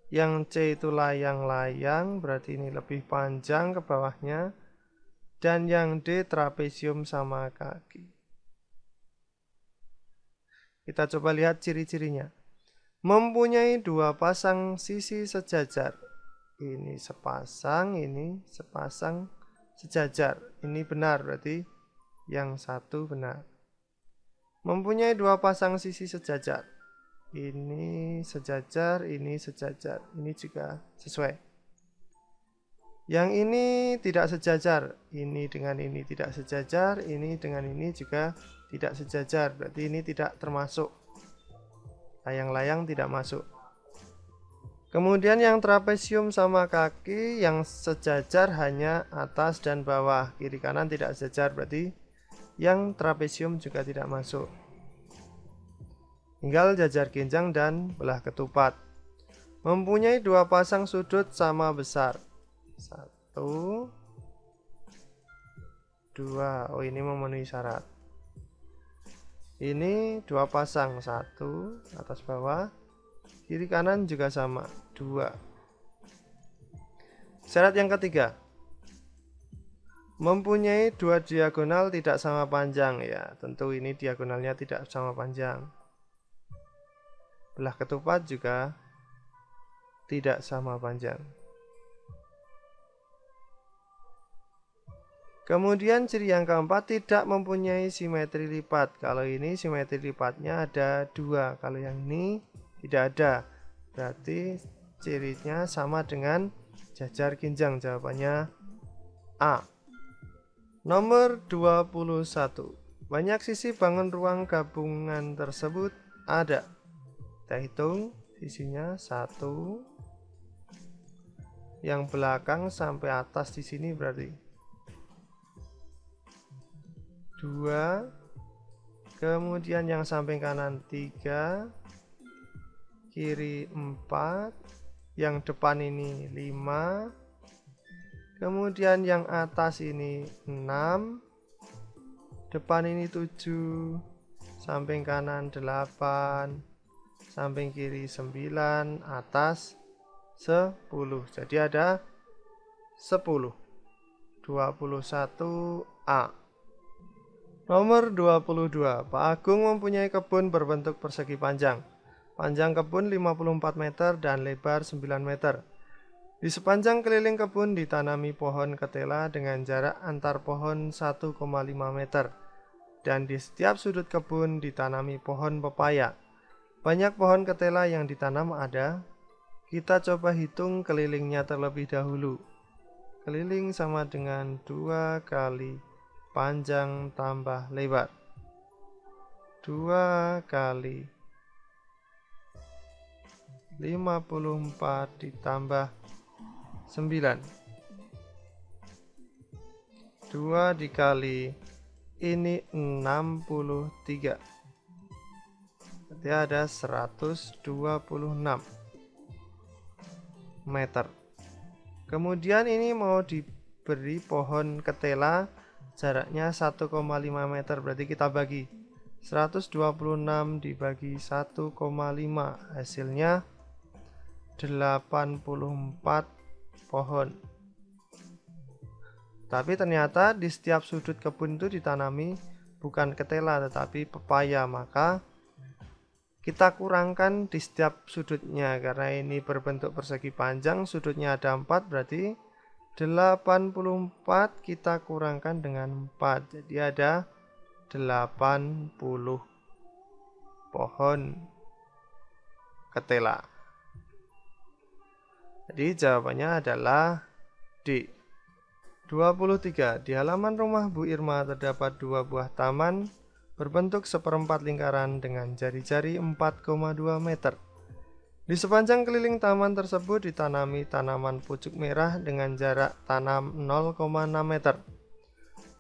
yang C itu layang-layang, berarti ini lebih panjang ke bawahnya, dan yang D trapesium sama kaki. Kita coba lihat ciri-cirinya. Mempunyai dua pasang sisi sejajar. Ini sepasang, ini sepasang sejajar. Ini benar, berarti yang satu benar. Mempunyai dua pasang sisi sejajar. Ini sejajar, ini sejajar. Ini juga sesuai. Yang ini tidak sejajar. Ini dengan ini tidak sejajar. Ini dengan ini juga tidak sejajar. Berarti ini tidak termasuk. Layang-layang tidak masuk. Kemudian yang trapesium sama kaki yang sejajar hanya atas dan bawah. Kiri kanan tidak sejajar. Berarti yang trapesium juga tidak masuk. Tinggal jajar ginjang dan belah ketupat. Mempunyai dua pasang sudut sama besar. 1, 2. Oh, ini memenuhi syarat. Ini dua pasang, 1 atas bawah. Kiri kanan juga sama, 2. Syarat yang ketiga. Mempunyai dua diagonal tidak sama panjang. Ya, tentu ini diagonalnya tidak sama panjang. Belah ketupat juga tidak sama panjang. Kemudian ciri yang keempat, tidak mempunyai simetri lipat. Kalau ini simetri lipatnya ada 2. Kalau yang ini tidak ada. Berarti cirinya sama dengan jajar ginjang. Jawabannya A. Nomor 21. Banyak sisi bangun ruang gabungan tersebut ada. Kita hitung sisinya 1. Yang belakang sampai atas di sini berarti 2. Kemudian yang samping kanan 3. Kiri 4. Yang depan ini 5. Kemudian yang atas ini 6. Depan ini 7. Samping kanan 8. Samping kiri 9, atas 10. Jadi ada 10. 21A. Nomor 22. Pak Agung mempunyai kebun berbentuk persegi panjang. Panjang kebun 54 meter dan lebar 9 meter. Di sepanjang keliling kebun ditanami pohon ketela dengan jarak antar pohon 1,5 meter. Dan di setiap sudut kebun ditanami pohon pepaya. Banyak pohon ketela yang ditanam ada. Kita coba hitung kelilingnya terlebih dahulu. Keliling sama dengan 2 kali panjang tambah lebar. 2 kali 54 ditambah 9. 2 dikali ini 63. Berarti ada 126 meter. Kemudian ini mau diberi pohon ketela jaraknya 1,5 meter. Berarti kita bagi 126 dibagi 1,5. Hasilnya 84 pohon. Tapi ternyata di setiap sudut kebun itu ditanami bukan ketela tetapi pepaya. Maka kita kurangkan di setiap sudutnya. Karena ini berbentuk persegi panjang, sudutnya ada 4, berarti 84 kita kurangkan dengan 4. Jadi ada 80 pohon ketela. Jadi jawabannya adalah D. 23. Di halaman rumah Bu Irma terdapat 2 buah taman berbentuk seperempat lingkaran dengan jari-jari 4,2 meter. Di sepanjang keliling taman tersebut ditanami tanaman pucuk merah dengan jarak tanam 0,6 meter.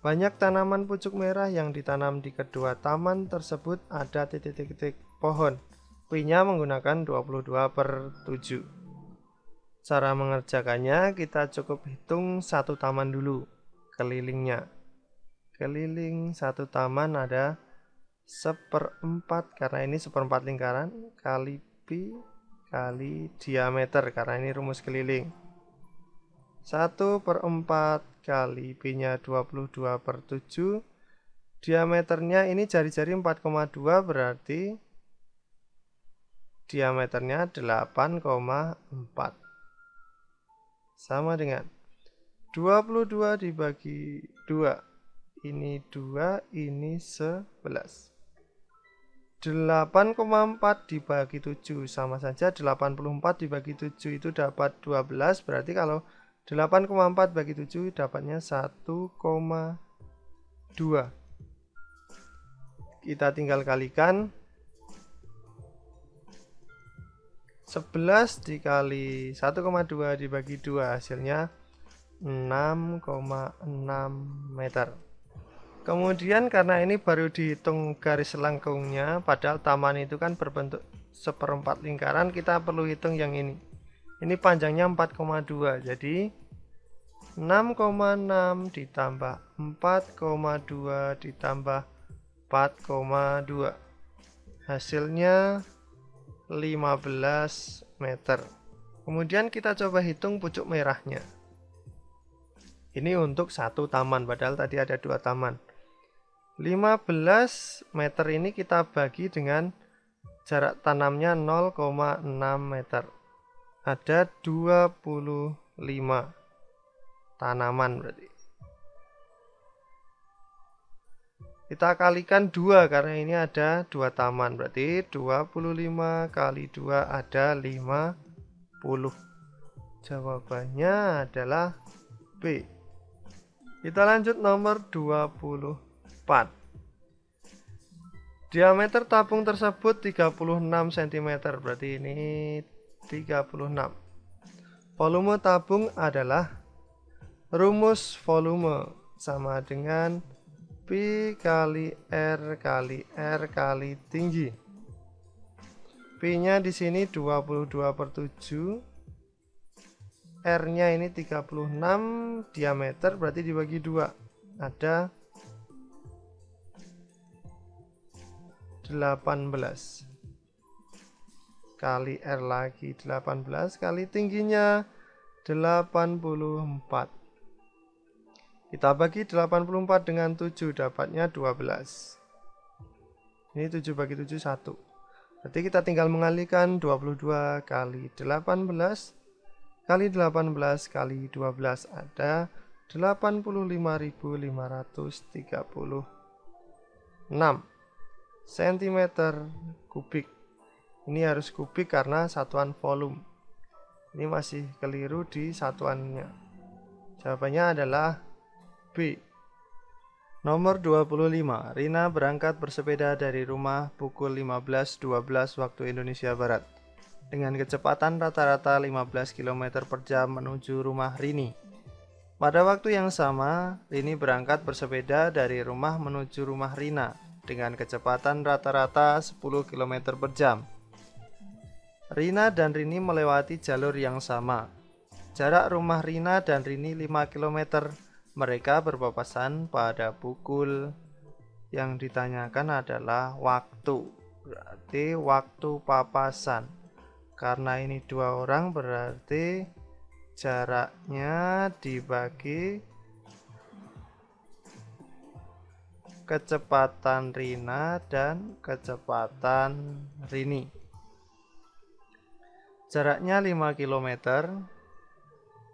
Banyak tanaman pucuk merah yang ditanam di kedua taman tersebut ada titik-titik pohon. P-nya menggunakan 22/7. Cara mengerjakannya kita cukup hitung satu taman dulu kelilingnya. Keliling satu taman ada 1/4, karena ini 1/4 lingkaran, kali pi kali diameter, karena ini rumus keliling. 1/4 kali pi-nya 22/7. Diameternya ini jari-jari 4,2, berarti diameternya 8,4. Sama dengan 22 dibagi 2. Ini 2, ini 11. 8,4 dibagi 7 sama saja. 84 dibagi 7 itu dapat 12. Berarti kalau 8,4 bagi 7 dapatnya 1,2. Kita tinggal kalikan. 11 dikali 1,2 dibagi 2 hasilnya 6,6 meter. Kemudian karena ini baru dihitung garis lengkungnya, padahal taman itu kan berbentuk 1/4 lingkaran, kita perlu hitung yang ini. Ini panjangnya 4,2, jadi 6,6 ditambah 4,2 ditambah 4,2. Hasilnya 15 meter. Kemudian kita coba hitung pucuk merahnya. Ini untuk satu taman, padahal tadi ada 2 taman. 15 meter ini kita bagi dengan jarak tanamnya 0,6 meter. Ada 25 tanaman berarti. Kita kalikan 2 karena ini ada 2 taman. Berarti 25 kali 2 ada 50. Jawabannya adalah B. Kita lanjut nomor 24. Diameter tabung tersebut 36 cm. Berarti ini 36. Volume tabung adalah rumus volume sama dengan Pi kali R kali R kali tinggi. Pi-nya di sini 22/7. R-nya ini 36, diameter berarti dibagi 2. Ada 18. Kali R lagi 18 kali tingginya 84. Kita bagi 84 dengan 7 dapatnya 12. Ini 7 bagi 7 1. Berarti kita tinggal mengalihkan 22 kali 18 kali 18 kali 12 ada 85.536 cm kubik. Ini harus kubik karena satuan volume. Ini masih keliru di satuannya. Jawabannya adalah B. Nomor 25. Rina berangkat bersepeda dari rumah pukul 15.12 waktu Indonesia Barat dengan kecepatan rata-rata 15 km per jam menuju rumah Rini. Pada waktu yang sama, Rini berangkat bersepeda dari rumah menuju rumah Rina dengan kecepatan rata-rata 10 km per jam. Rina dan Rini melewati jalur yang sama. Jarak rumah Rina dan Rini 5 km. Mereka berpapasan pada pukul. Yang ditanyakan adalah waktu. Berarti waktu papasan. Karena ini 2 orang berarti jaraknya dibagi kecepatan Rina dan kecepatan Rini. Jaraknya 5 km.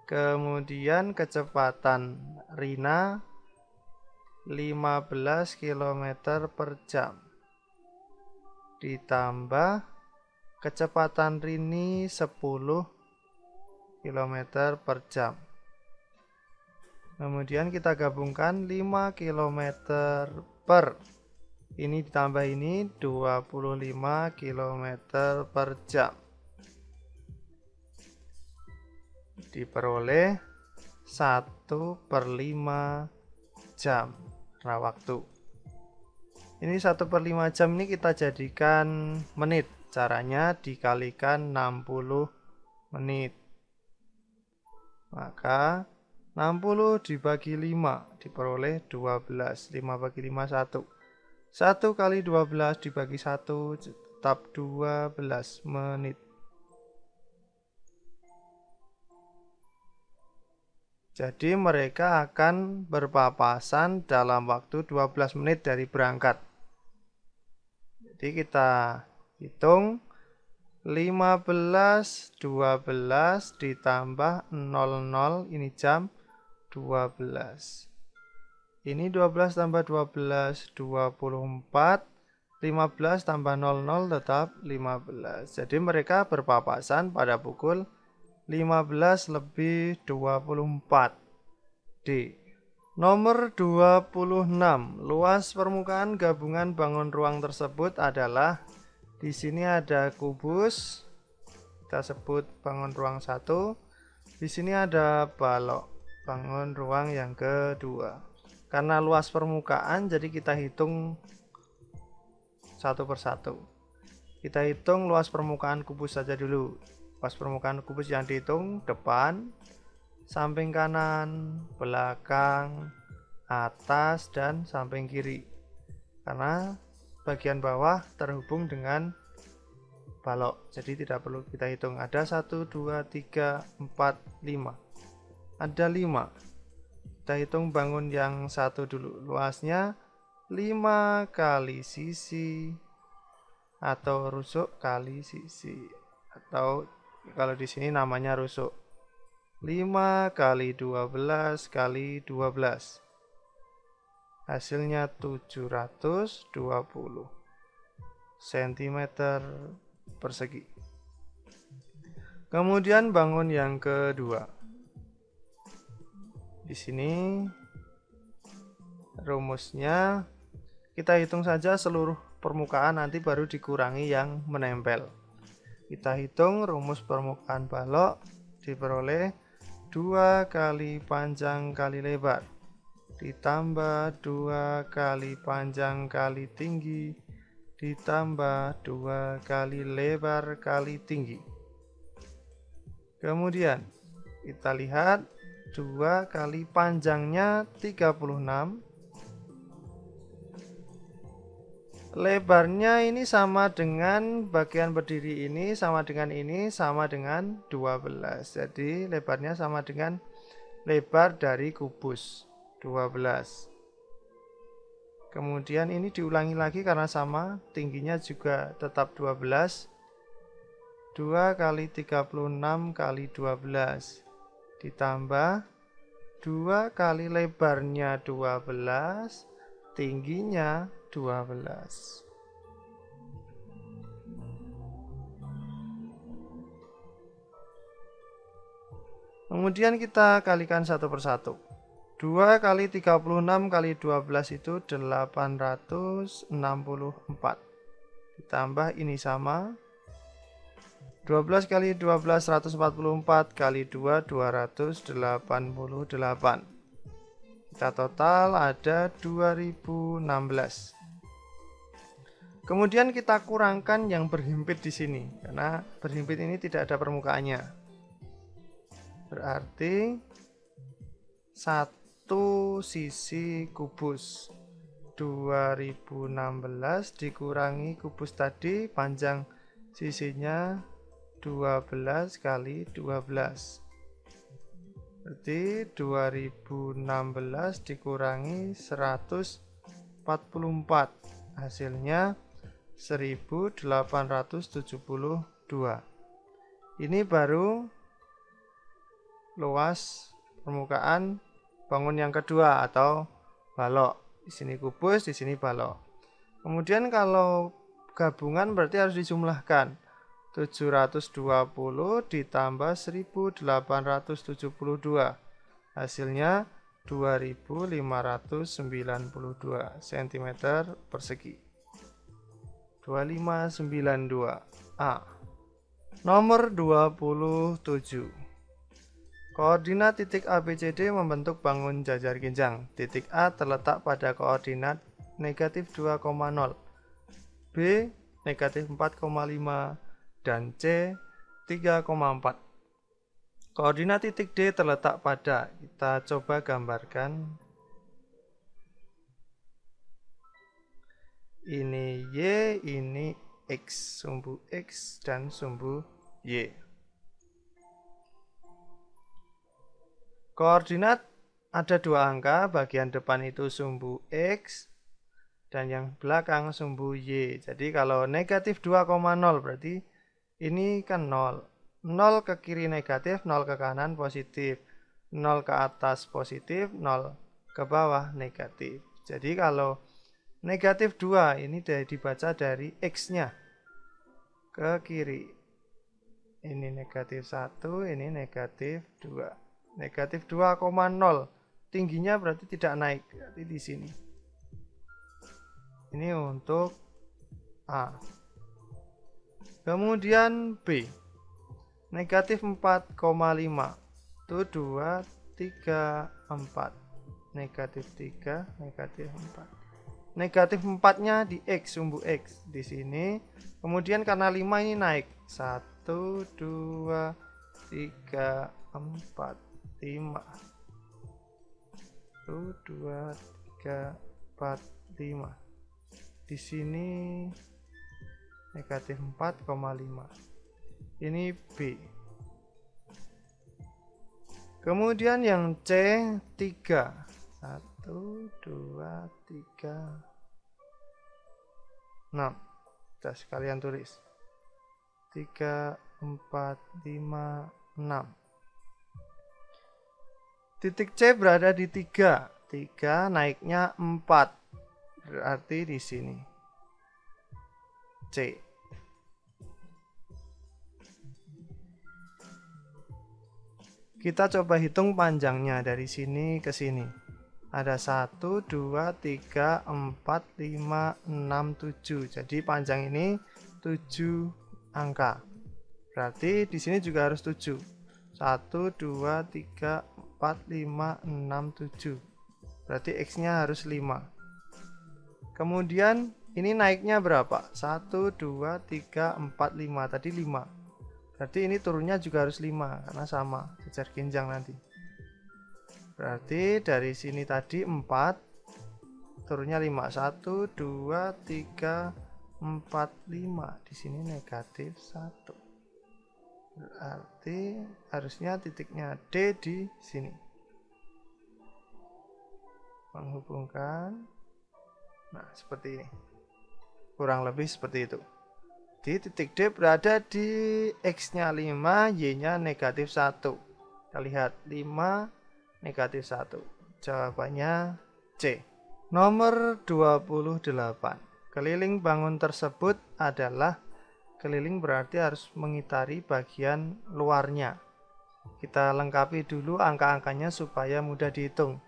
Kemudian kecepatan Rina 15 km per jam. Ditambah kecepatan Rini 10 km per jam. Kemudian kita gabungkan 5 km per. Ini ditambah ini 25 km per jam. Diperoleh 1/5 jam karena waktu. Ini 1/5 jam ini kita jadikan menit. Caranya dikalikan 60 menit. Maka 60 dibagi 5 diperoleh 12. 5 bagi 5 1. 1 kali 12 dibagi 1 tetap 12 menit. Jadi mereka akan berpapasan dalam waktu 12 menit dari berangkat. Jadi kita hitung 15, 12 ditambah 00, ini jam 12. Ini 12 tambah 12, 24. 15 tambah 00 tetap 15. Jadi mereka berpapasan pada pukul 15 lebih 24. D. Nomor 26. Luas permukaan gabungan bangun ruang tersebut adalah, di sini ada kubus, kita sebut bangun ruang 1. Di sini ada balok, bangun ruang yang kedua. Karena luas permukaan, jadi kita hitung satu persatu. Kita hitung luas permukaan kubus saja dulu. Luas permukaan kubus yang dihitung depan, samping kanan, belakang, atas, dan samping kiri. Karena bagian bawah terhubung dengan balok, jadi tidak perlu kita hitung. Ada 1, 2, 3, 4, 5. Ada 5. Kita hitung bangun yang satu dulu. Luasnya 5 kali sisi atau rusuk kali sisi, atau kalau di sini namanya rusuk. 5 kali 12 kali 12. Hasilnya 720 cm persegi. Kemudian bangun yang kedua. Di sini rumusnya kita hitung saja seluruh permukaan, nanti baru dikurangi yang menempel. Kita hitung rumus permukaan balok diperoleh 2 kali panjang kali lebar ditambah 2 kali panjang kali tinggi ditambah 2 kali lebar kali tinggi. Kemudian kita lihat 2 kali panjangnya 36, lebarnya ini sama dengan bagian berdiri ini, sama dengan ini, sama dengan 12. Jadi lebarnya sama dengan lebar dari kubus 12. Kemudian ini diulangi lagi karena sama, tingginya juga tetap 12. 2 kali 36 kali 12 ditambah 2 kali lebarnya 12, tingginya 12. Kemudian kita kalikan satu persatu. 2 kali 36 kali 12 itu 864. Ditambah ini sama. 12 kali 12 144 kali 2 288. Kita total ada 2016. Kemudian kita kurangkan yang berhimpit di sini karena berhimpit ini tidak ada permukaannya. Berarti satu sisi kubus 2016 dikurangi kubus tadi, panjang sisinya 12 kali 12. Berarti 2016 dikurangi 144. Hasilnya 1872. Ini baru luas permukaan bangun yang kedua atau balok. Di sini kubus, di sini balok. Kemudian kalau gabungan berarti harus dijumlahkan. 720 ditambah 1872. Hasilnya 2592 cm persegi. 2592 A. Nomor 27. Koordinat titik ABCD membentuk bangun jajar ginjang. Titik A terletak pada koordinat negatif 2,0, B negatif 4,5, dan C 3,4. Koordinat titik D terletak pada, kita coba gambarkan. Y, ini X, sumbu X dan sumbu Y. Koordinat ada dua angka, bagian depan itu sumbu X dan yang belakang sumbu Y. Jadi kalau negatif 2,0 berarti ini kan 0. 0 ke kiri negatif, 0 ke kanan positif. 0 ke atas positif, 0 ke bawah negatif. Jadi kalau negatif 2 ini dibaca dari X-nya ke kiri. Ini negatif 1, ini negatif 2. Negatif 2,0. Tingginya berarti tidak naik, berarti di sini. Ini untuk A. Kemudian B. Negatif 4,5. Itu 2, 3, 4. Negatif 3, negatif 4. Negatif 4-nya di X, sumbu X. Di sini. Kemudian karena 5 ini naik. 1, 2, 3, 4. 5. 1, 2, 3, 4, 5. Di sini negatif 4,5. Ini B. Kemudian yang C 3. 1, 2, 3, 6. Kita sekalian tulis. 3, 4, 5, 6. Titik C berada di 3. 3 naiknya 4. Berarti di sini. C. Kita coba hitung panjangnya dari sini ke sini. Ada 1, 2, 3, 4, 5, 6, 7. Jadi panjang ini 7 angka. Berarti di sini juga harus 7. 1, 2, 3, 4, 5, 6, 7. Berarti X-nya harus 5. Kemudian ini naiknya berapa? 1, 2, 3, 4, 5. Tadi 5. Berarti ini turunnya juga harus 5. Karena sama. Sejar ginjang nanti. Berarti dari sini tadi 4. Turunnya 5. 1, 2, 3, 4, 5. Di sini negatif 1. Berarti harusnya titiknya D di sini. Menghubungkan. Nah, seperti ini. Kurang lebih seperti itu. Di titik D berada di X-nya 5, Y-nya negatif 1. Kita lihat 5, negatif 1. Jawabannya C. Nomor 28. Keliling bangun tersebut adalah keliling berarti harus mengitari bagian luarnya. Kita lengkapi dulu angka-angkanya supaya mudah dihitung.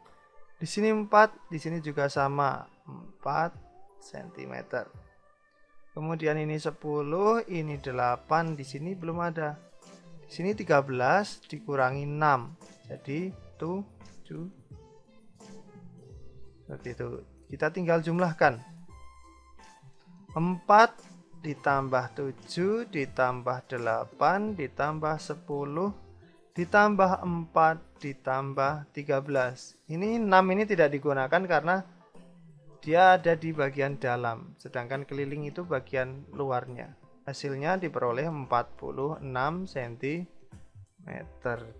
Di sini 4, di sini juga sama, 4 cm. Kemudian ini 10, ini 8, di sini belum ada. Di sini 13 dikurangi 6. Jadi 7. Seperti itu. Kita tinggal jumlahkan. 4 ditambah 7, ditambah 8, ditambah 10, ditambah 4, ditambah 13. Ini 6 ini tidak digunakan karena dia ada di bagian dalam, sedangkan keliling itu bagian luarnya. Hasilnya diperoleh 46 cm.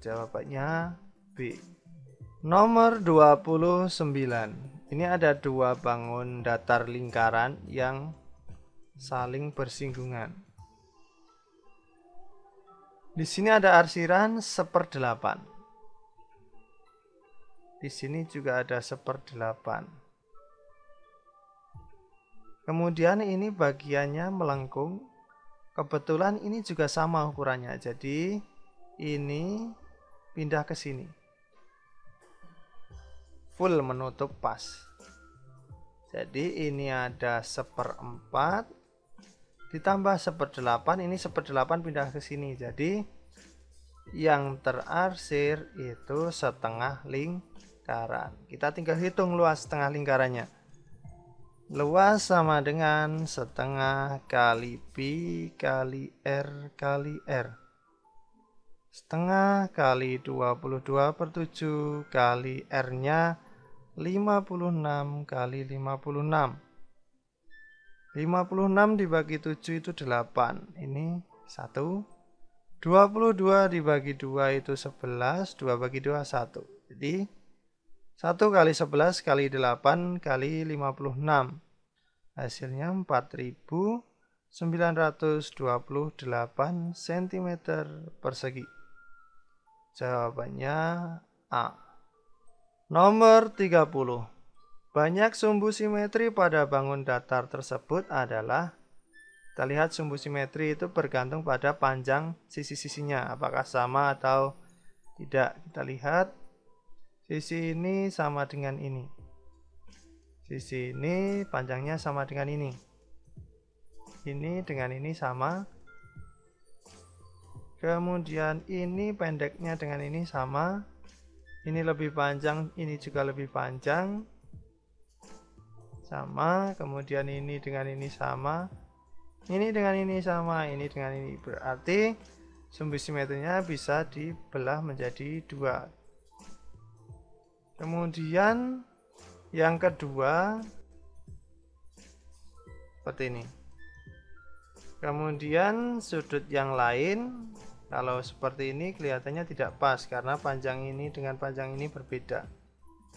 Jawabannya B. Nomor 29. Ini ada dua bangun datar lingkaran yang saling bersinggungan. Di sini ada arsiran 1/8. Di sini juga ada 1/8. Kemudian ini bagiannya melengkung. Kebetulan ini juga sama ukurannya. Jadi ini pindah ke sini. Full menutup pas. Jadi ini ada 1/4 ditambah 1/8, ini 1/8 pindah ke sini. Jadi yang terarsir itu setengah lingkaran. Kita tinggal hitung luas setengah lingkarannya. Luas sama dengan setengah kali pi kali R kali R. Setengah kali 22/7 kali R-nya 56 kali 56. 56 dibagi 7 itu 8. Ini 1. 22 dibagi 2 itu 11. 2 bagi 2 1. Jadi 1 kali 11 kali 8 kali 56. Hasilnya 4928 cm persegi. Jawabannya A. Nomor 30. Banyak sumbu simetri pada bangun datar tersebut adalah, kita lihat sumbu simetri itu bergantung pada panjang sisi-sisinya, apakah sama atau tidak. Kita lihat sisi ini sama dengan ini, sisi ini panjangnya sama dengan ini dengan ini sama, kemudian ini pendeknya dengan ini sama, ini lebih panjang, ini juga lebih panjang, sama, kemudian ini dengan ini sama, ini dengan ini sama, ini dengan ini. Berarti sumbu simetrinya bisa dibelah menjadi 2. Kemudian yang kedua seperti ini. Kemudian sudut yang lain, kalau seperti ini kelihatannya tidak pas karena panjang ini dengan panjang ini berbeda.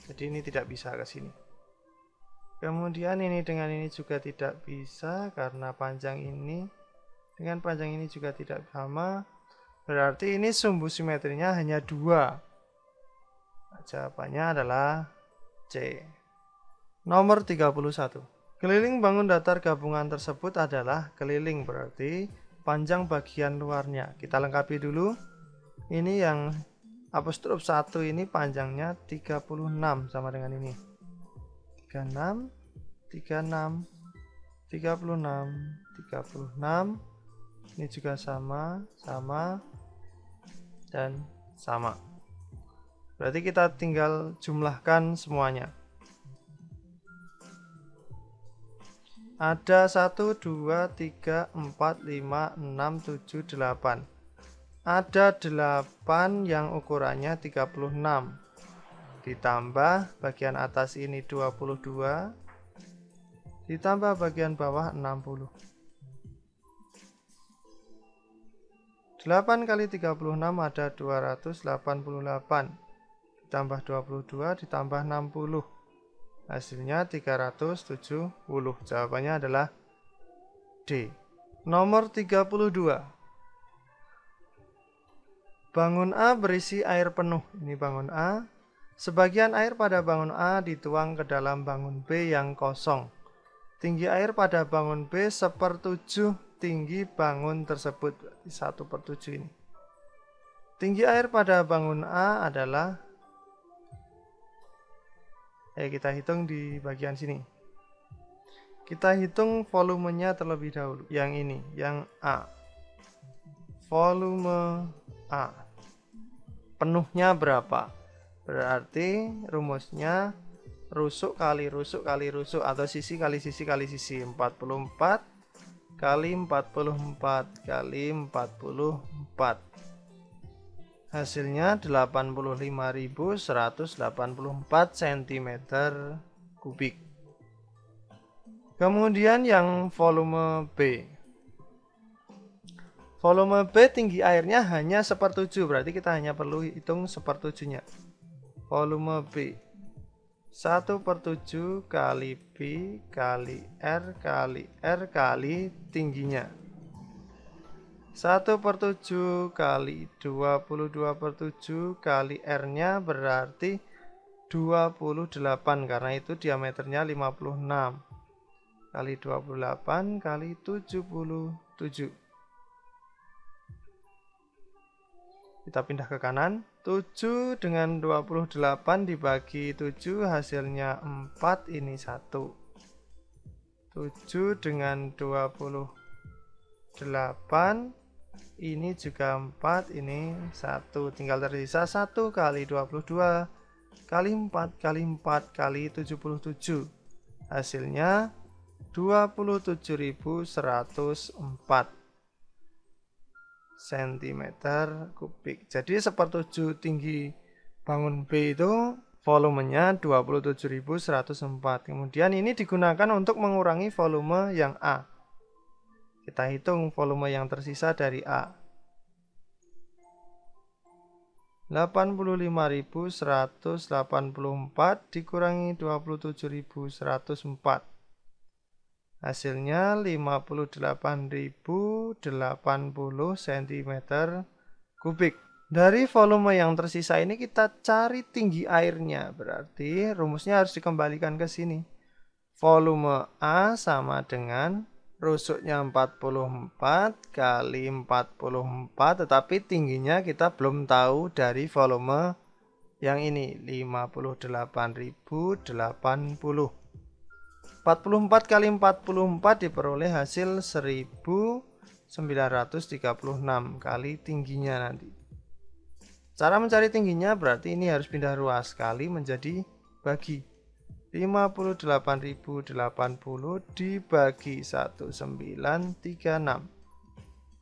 Jadi ini tidak bisa ke sini. Kemudian ini dengan ini juga tidak bisa karena panjang ini dengan panjang ini juga tidak sama. Berarti ini sumbu simetrinya hanya 2. Jawabannya adalah C. Nomor 31. Keliling bangun datar gabungan tersebut adalah keliling, berarti panjang bagian luarnya. Kita lengkapi dulu. Ini yang apostrof 1 ini panjangnya 36 sama dengan ini. 36, 36, 36, 36. Ini juga sama, sama, dan sama. Berarti kita tinggal jumlahkan semuanya. Ada 1, 2, 3, 4, 5, 6, 7, 8. Ada 8 yang ukurannya 36. Ditambah bagian atas ini 22, ditambah bagian bawah 60. 8 kali 36 ada 288, ditambah 22 ditambah 60, hasilnya 370. Jawabannya adalah D. Nomor 32. Bangun A berisi air penuh. Ini bangun A. Sebagian air pada bangun A dituang ke dalam bangun B yang kosong. Tinggi air pada bangun B 1/7 tinggi bangun tersebut. 1/7 ini. Tinggi air pada bangun A adalah, kita hitung di bagian sini. Kita hitung volumenya terlebih dahulu. Yang ini, yang A. Volume A. Penuhnya berapa? Berarti rumusnya rusuk kali rusuk kali rusuk, atau sisi kali sisi kali sisi. 44 kali 44 kali 44. Hasilnya 85.184 cm kubik. Kemudian yang volume B. Volume B tinggi airnya hanya 1/7, berarti kita hanya perlu hitung 1/7-nya. Volume B 1/7 kali B kali R kali tingginya. 1/7 kali 22/7 kali R-nya berarti 28, karena itu diameternya 56. Kali 28 kali 77. Kita pindah ke kanan. 7 dengan 28 dibagi 7 hasilnya 4, ini 1. 7 dengan 28 ini juga 4, ini 1. Tinggal tersisa 1 kali 22 kali 4 kali 4 kali 77. Hasilnya 27.104 cm kubik. Jadi 1/7 tinggi bangun B itu volumenya 27.104. Kemudian ini digunakan untuk mengurangi volume yang A. Kita hitung volume yang tersisa dari A. 85.184 dikurangi 27.104. Hasilnya 58.080 cm kubik. Dari volume yang tersisa ini kita cari tinggi airnya. Berarti rumusnya harus dikembalikan ke sini. Volume A sama dengan rusuknya 44 kali 44, tetapi tingginya kita belum tahu dari volume yang ini, 58.080. 44 kali 44 diperoleh hasil 1936 kali tingginya nanti. Cara mencari tingginya berarti ini harus pindah ruas, kali menjadi bagi. 58.080 dibagi 1936.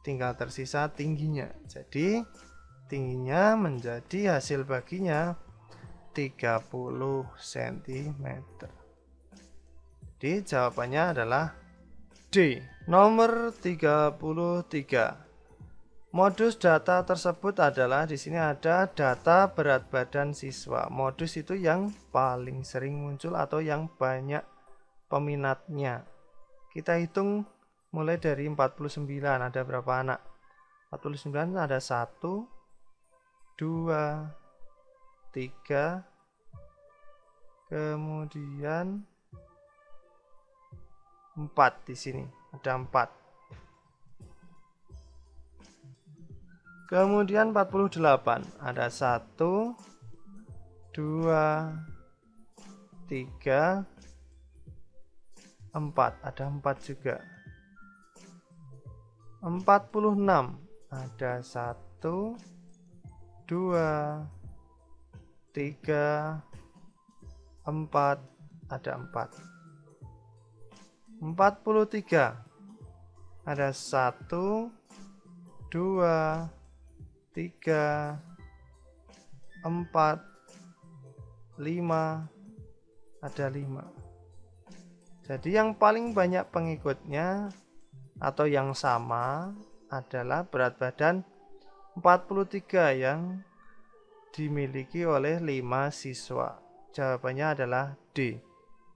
Tinggal tersisa tingginya. Jadi tingginya menjadi hasil baginya 30 cm. Jadi jawabannya adalah D. Nomor 33. Modus data tersebut adalah, di sini ada data berat badan siswa. Modus itu yang paling sering muncul atau yang banyak peminatnya. Kita hitung mulai dari 49, ada berapa anak? 49 ada 1, 2, 3, kemudian 4 di sini, ada 4. Kemudian 48, ada 1, 2, 3, 4, ada 4 juga. 46, ada 1, 2, 3, 4, ada 4. 43, ada 1, 2, 3, 4, 5, ada 5. Jadi yang paling banyak pengikutnya atau yang sama adalah berat badan 43 yang dimiliki oleh 5 siswa. Jawabannya adalah D.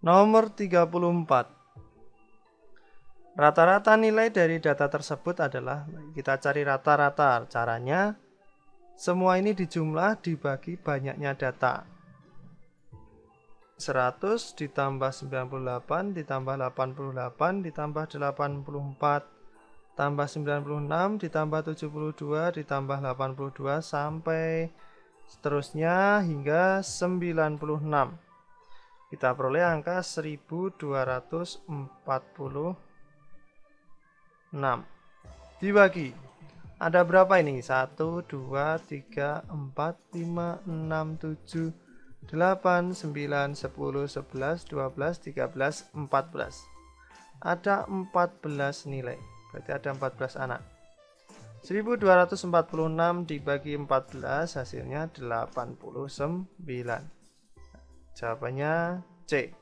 Nomor 34. Rata-rata nilai dari data tersebut adalah, kita cari rata-rata. Caranya, semua ini dijumlah dibagi banyaknya data. 100 ditambah 98 ditambah 88 ditambah 84 tambah 96 ditambah 72 ditambah 82 sampai seterusnya hingga 96. Kita peroleh angka 1246. Dibagi, ada berapa ini? 1, 2, 3, 4, 5, 6, 7, 8, 9, 10, 11, 12, 13, 14. Ada 14 nilai, berarti ada 14 anak. 1246 dibagi 14 hasilnya 89. Jawabannya C.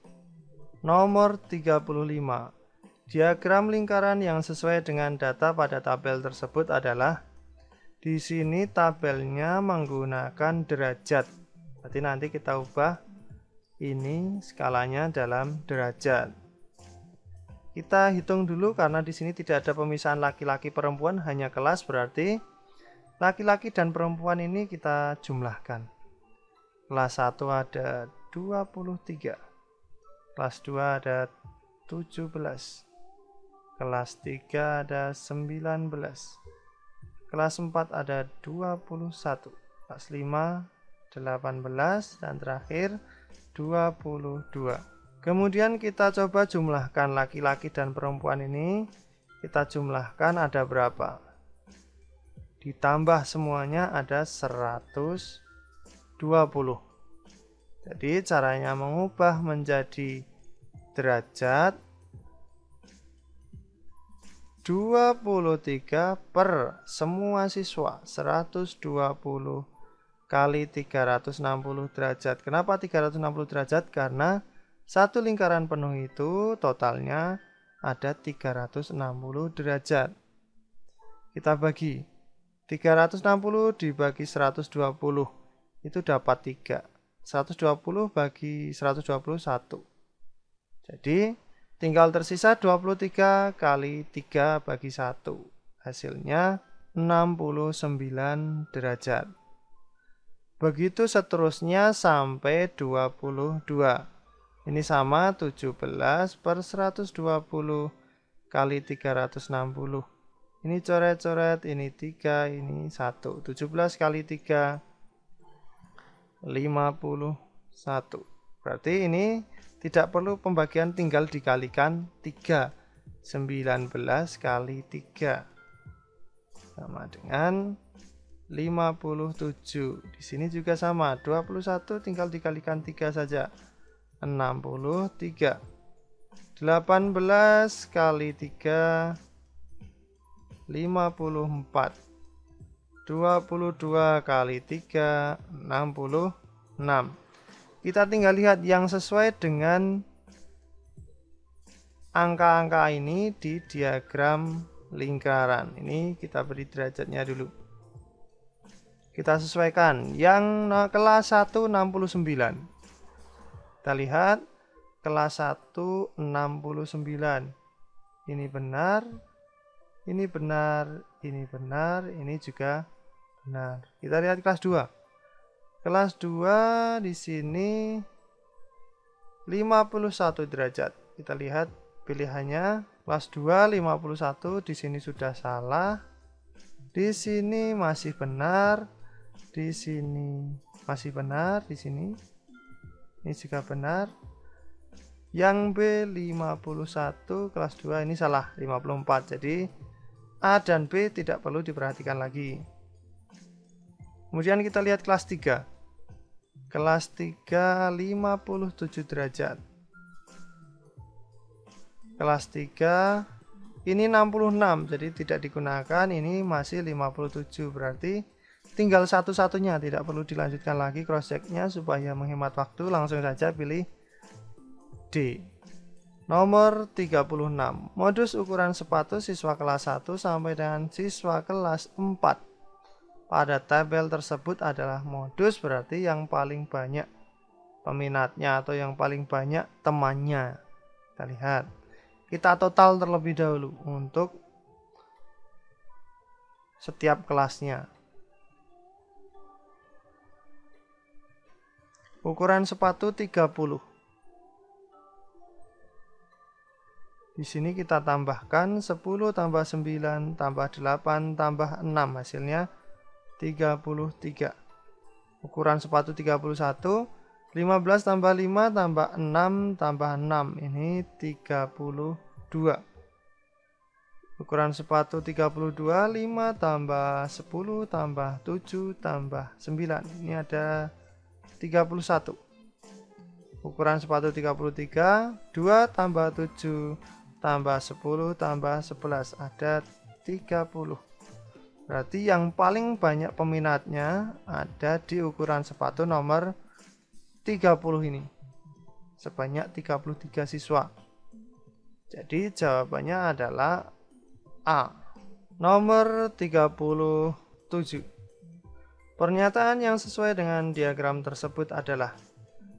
Nomor 35. Diagram lingkaran yang sesuai dengan data pada tabel tersebut adalah, di sini tabelnya menggunakan derajat. Berarti nanti kita ubah ini skalanya dalam derajat. Kita hitung dulu karena di sini tidak ada pemisahan laki-laki perempuan, hanya kelas, berarti laki-laki dan perempuan ini kita jumlahkan. Kelas 1 ada 23, kelas 2 ada 17, kelas 3 ada 19, kelas 4 ada 21, kelas 5 18, dan terakhir 22. Kemudian kita coba jumlahkan laki-laki dan perempuan ini. Kita jumlahkan ada berapa? Ditambah semuanya ada 120. Jadi caranya mengubah menjadi derajat 23 per semua siswa, 120 kali 360 derajat. Kenapa 360 derajat? Karena satu lingkaran penuh itu totalnya ada 360 derajat. Kita bagi 360 dibagi 120, itu dapat 3. 120 bagi 120, 1. Jadi tinggal tersisa 23 kali 3 bagi 1. Hasilnya 69 derajat. Begitu seterusnya sampai 22. Ini sama 17 per 120 kali 360. Ini coret-coret, ini 3, ini 1. 17 kali 3, 51. Berarti ini tidak perlu pembagian, tinggal dikalikan 3. 19 kali 3 sama dengan 57. Di sini juga sama, 21 tinggal dikalikan 3 saja. 63. 18 kali 3, 54. 22 kali 3, 66. Kita tinggal lihat yang sesuai dengan angka-angka ini di diagram lingkaran. Ini kita beri derajatnya dulu. Kita sesuaikan. Yang kelas 1 69. Kita lihat kelas 1 69. Ini benar. Ini benar, ini benar, ini juga benar. Kita lihat kelas 2. Kelas 2 di sini 51 derajat. Kita lihat pilihannya. Kelas 2 51, di sini sudah salah. Di sini masih benar. Di sini masih benar, di sini. Ini juga benar. Yang B 51 kelas 2 ini salah, 54. Jadi A dan B tidak perlu diperhatikan lagi. Kemudian kita lihat kelas 3. Kelas 3 57 derajat. Kelas 3 ini 66, jadi tidak digunakan. Ini masih 57, berarti tinggal satu-satunya, tidak perlu dilanjutkan lagi cross check-nya supaya menghemat waktu. Langsung saja pilih D. Nomor 36. Modus ukuran sepatu siswa kelas 1 sampai dengan siswa kelas 4. Pada tabel tersebut adalah modus, berarti yang paling banyak peminatnya atau yang paling banyak temannya. Kita lihat. Kita total terlebih dahulu untuk setiap kelasnya. Ukuran sepatu 30. Di sini kita tambahkan 10 tambah 9 tambah 8 tambah 6, hasilnya 33. Ukuran sepatu 31. 15 tambah 5 tambah 6 tambah 6, ini 32. Ukuran sepatu 32. 5 tambah 10 tambah 7 tambah 9, ini ada 31. Ukuran sepatu 33. 2 tambah 7 tambah 10 tambah 11, ada 30. Berarti yang paling banyak peminatnya ada di ukuran sepatu nomor 30 ini. Sebanyak 33 siswa. Jadi jawabannya adalah A. Nomor 37. Pernyataan yang sesuai dengan diagram tersebut adalah: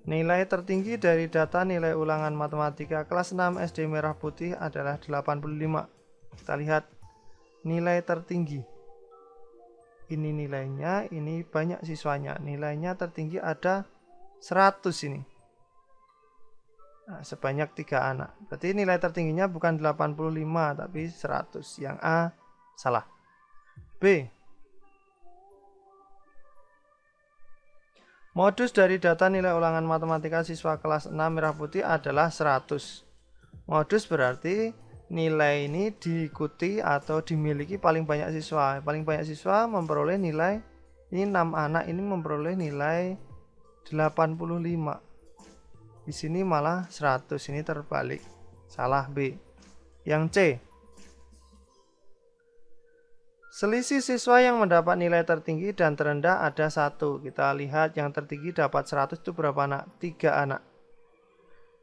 nilai tertinggi dari data nilai ulangan matematika kelas 6 SD Merah Putih adalah 85. Kita lihat nilai tertinggi. Ini nilainya, ini banyak siswanya. Nilainya tertinggi ada 100 ini. Nah, sebanyak 3 anak. Berarti nilai tertingginya bukan 85 tapi 100. Yang A salah. B. Modus dari data nilai ulangan matematika siswa kelas 6 Merah Putih adalah 100. Modus berarti nilai ini diikuti atau dimiliki paling banyak siswa. Paling banyak siswa memperoleh nilai, ini 6 anak ini memperoleh nilai 85. Di sini malah 100, ini terbalik. Salah B. Yang C. Selisih siswa yang mendapat nilai tertinggi dan terendah ada 1. Kita lihat yang tertinggi dapat 100 itu berapa anak? 3 anak.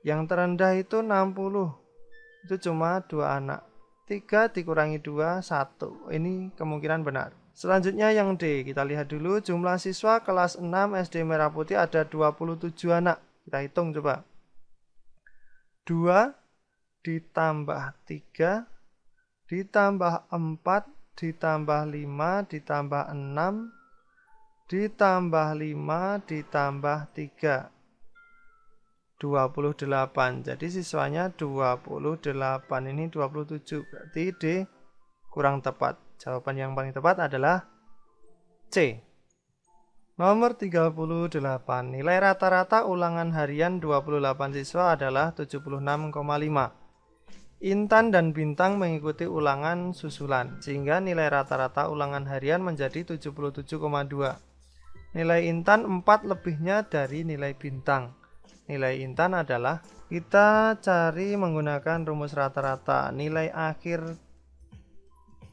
Yang terendah itu 60. Itu cuma 2 anak. 3 dikurangi 2, 1. Ini kemungkinan benar. Selanjutnya yang D. Kita lihat dulu jumlah siswa kelas 6 SD Merah Putih ada 27 anak. Kita hitung coba. 2 ditambah 3 ditambah 4 ditambah 5 ditambah 6 ditambah 5 ditambah 3 28. Jadi siswanya 28. Ini 27. Berarti D kurang tepat. Jawaban yang paling tepat adalah C. Nomor 38. Nilai rata-rata ulangan harian 28 siswa adalah 76,5. Intan dan Bintang mengikuti ulangan susulan, sehingga nilai rata-rata ulangan harian menjadi 77,2. Nilai Intan 4 lebihnya dari nilai Bintang. Nilai Intan adalah, kita cari menggunakan rumus rata-rata. Nilai akhir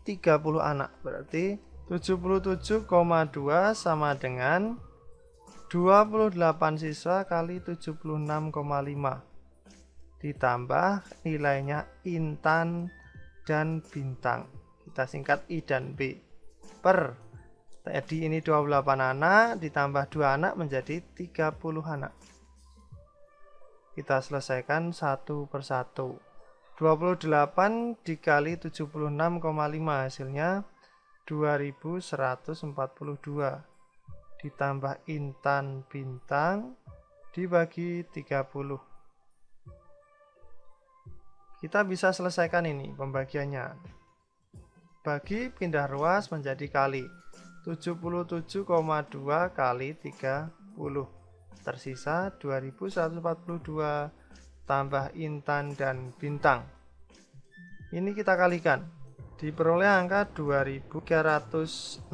30 anak, berarti 77,2 sama dengan 28 siswa kali 76,5. Ditambah nilainya Intan dan Bintang. Kita singkat I dan B. Per. Jadi ini 28 anak ditambah 2 anak menjadi 30 anak. Kita selesaikan satu persatu. 28 dikali 76,5 hasilnya 2142. Ditambah Intan Bintang dibagi 30. Kita bisa selesaikan ini pembagiannya. Bagi pindah ruas menjadi kali. 77,2 kali 30. Tersisa 2142 tambah Intan dan Bintang. Ini kita kalikan. Diperoleh angka 2316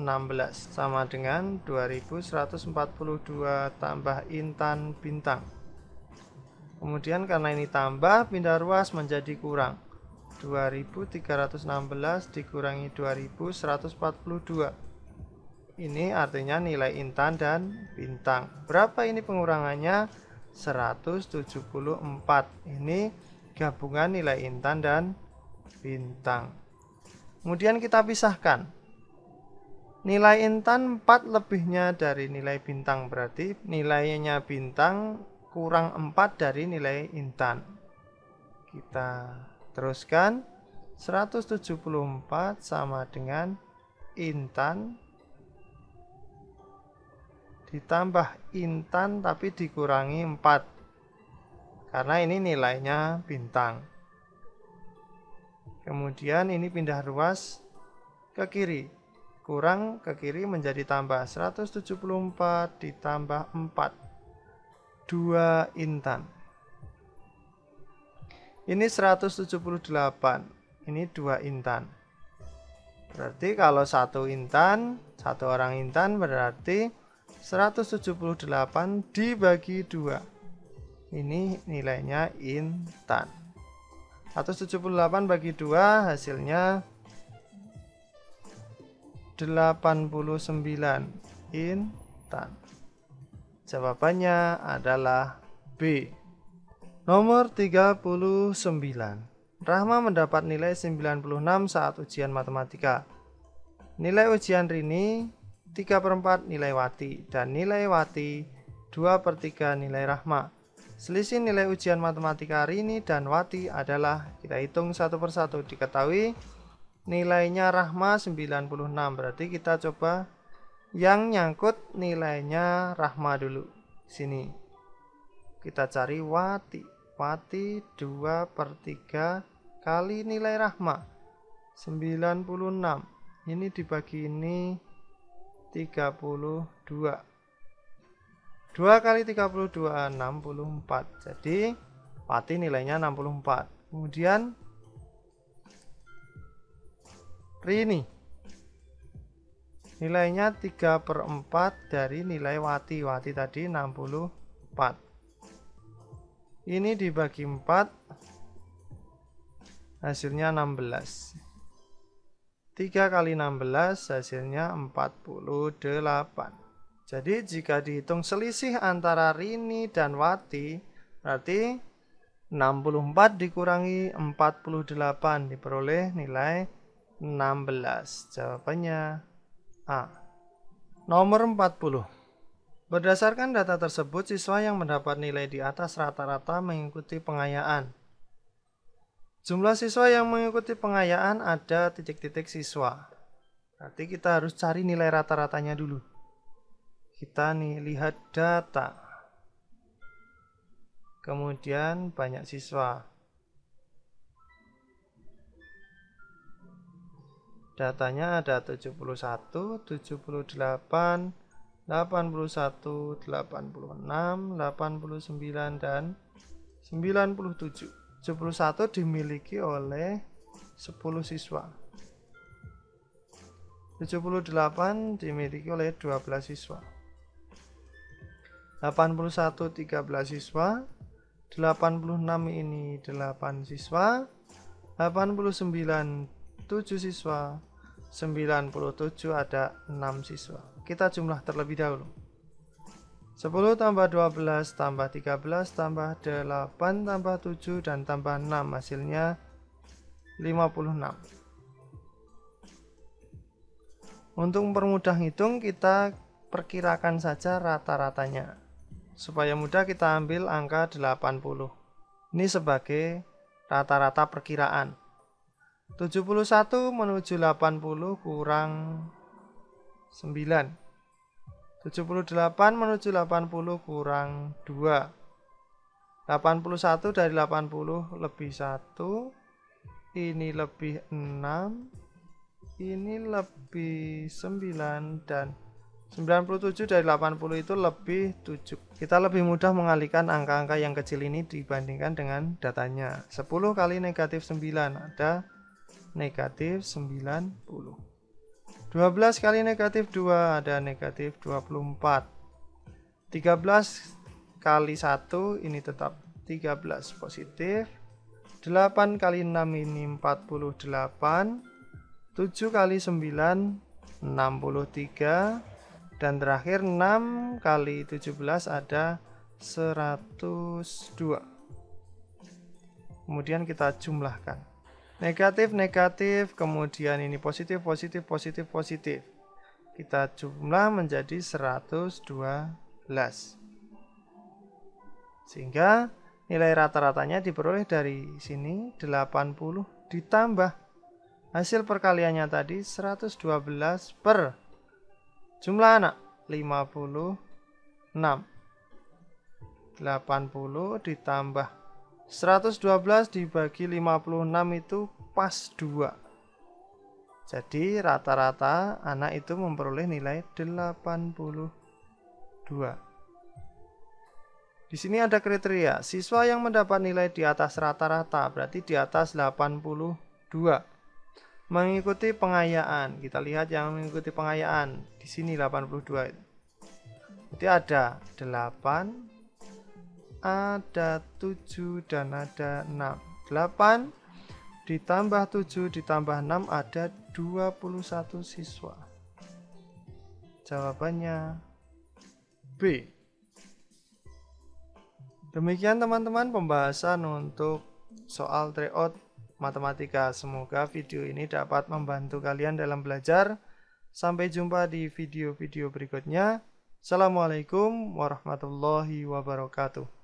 sama dengan 2142 tambah Intan Bintang. Kemudian karena ini tambah, pindah ruas menjadi kurang. 2316 dikurangi 2142. Ini artinya nilai Intan dan Bintang. Berapa ini pengurangannya? 174. Ini gabungan nilai Intan dan Bintang. Kemudian kita pisahkan. Nilai Intan 4 lebihnya dari nilai Bintang. Berarti nilainya Bintang kurang 4 dari nilai Intan. Kita teruskan. 174 sama dengan Intan ditambah Intan tapi dikurangi 4. Karena ini nilainya Bintang. Kemudian ini pindah ruas ke kiri. Kurang ke kiri menjadi tambah. 174 ditambah 4. 2 Intan. Ini 178. Ini 2 Intan. Berarti kalau 1 Intan, 1 orang Intan berarti 178 dibagi 2. Ini nilainya Intan. 178 bagi 2 hasilnya 89 Intan. Jawabannya adalah B. Nomor 39. Rahma mendapat nilai 96 saat ujian matematika. Nilai ujian Rini 3/4 nilai Wati dan nilai Wati 2/3 nilai Rahma. Selisih nilai ujian matematika Rini dan Wati adalah, kita hitung satu persatu. Diketahui nilainya Rahma 96, berarti kita coba yang nyangkut nilainya Rahma dulu. Sini kita cari Wati. Wati 2/3 kali nilai Rahma 96. Ini dibagi ini 32. 2 kali 32 64. Jadi Wati nilainya 64. Kemudian Rini nilainya 3/4 dari nilai Wati. Wati tadi 64. Ini dibagi 4 hasilnya 16. 3 kali 16 hasilnya 48. Jadi jika dihitung selisih antara Rini dan Wati, berarti 64 dikurangi 48 diperoleh nilai 16. Jawabannya A. Nomor 40. Berdasarkan data tersebut, siswa yang mendapat nilai di atas rata-rata mengikuti pengayaan. Jumlah siswa yang mengikuti pengayaan ada titik-titik siswa. Berarti kita harus cari nilai rata-ratanya dulu. Kita nih lihat data. Kemudian banyak siswa. Datanya ada 71, 78, 81, 86, 89, dan 97. 71 dimiliki oleh 10 siswa. 78 dimiliki oleh 12 siswa. 81 13 siswa. 86 ini 8 siswa. 89 7 siswa. 97 ada 6 siswa. Kita jumlah terlebih dahulu. 10 tambah 12 tambah 13 tambah 8 tambah 7 dan tambah 6 hasilnya 56. Untuk mempermudah hitung, kita perkirakan saja rata-ratanya. Supaya mudah kita ambil angka 80. Ini sebagai rata-rata perkiraan. 71 menuju 80 kurang 9. 78 menuju 80 kurang 2. 81 dari 80 lebih 1. Ini lebih 6. Ini lebih 9. Dan 97 dari 80 itu lebih 7. Kita lebih mudah mengalihkan angka-angka yang kecil ini dibandingkan dengan datanya. 10 kali negatif 9 ada negatif 90. 12 kali negatif 2 ada negatif 24. 13 kali 1 ini tetap 13 positif. 8 kali 6 ini 48. 7 kali 9 63. Dan terakhir 6 kali 17 ada 102. Kemudian kita jumlahkan. Negatif, negatif, kemudian ini positif, positif, positif, positif. Kita jumlah menjadi 112. Sehingga nilai rata-ratanya diperoleh dari sini 80 ditambah hasil perkaliannya tadi 112 per jumlah anak 56. 80 ditambah 112 dibagi 56 itu pas 2. Jadi rata-rata anak itu memperoleh nilai 82. Di sini ada kriteria. Siswa yang mendapat nilai di atas rata-rata berarti di atas 82. Mengikuti pengayaan. Kita lihat yang mengikuti pengayaan. Di sini 82 itu. Jadi ada 8, ada 7 dan ada 6. 8 ditambah 7 ditambah 6 ada 21 siswa. Jawabannya B. Demikian teman-teman pembahasan untuk soal tryout matematika. Semoga video ini dapat membantu kalian dalam belajar. Sampai jumpa di video-video berikutnya. Assalamualaikum warahmatullahi wabarakatuh.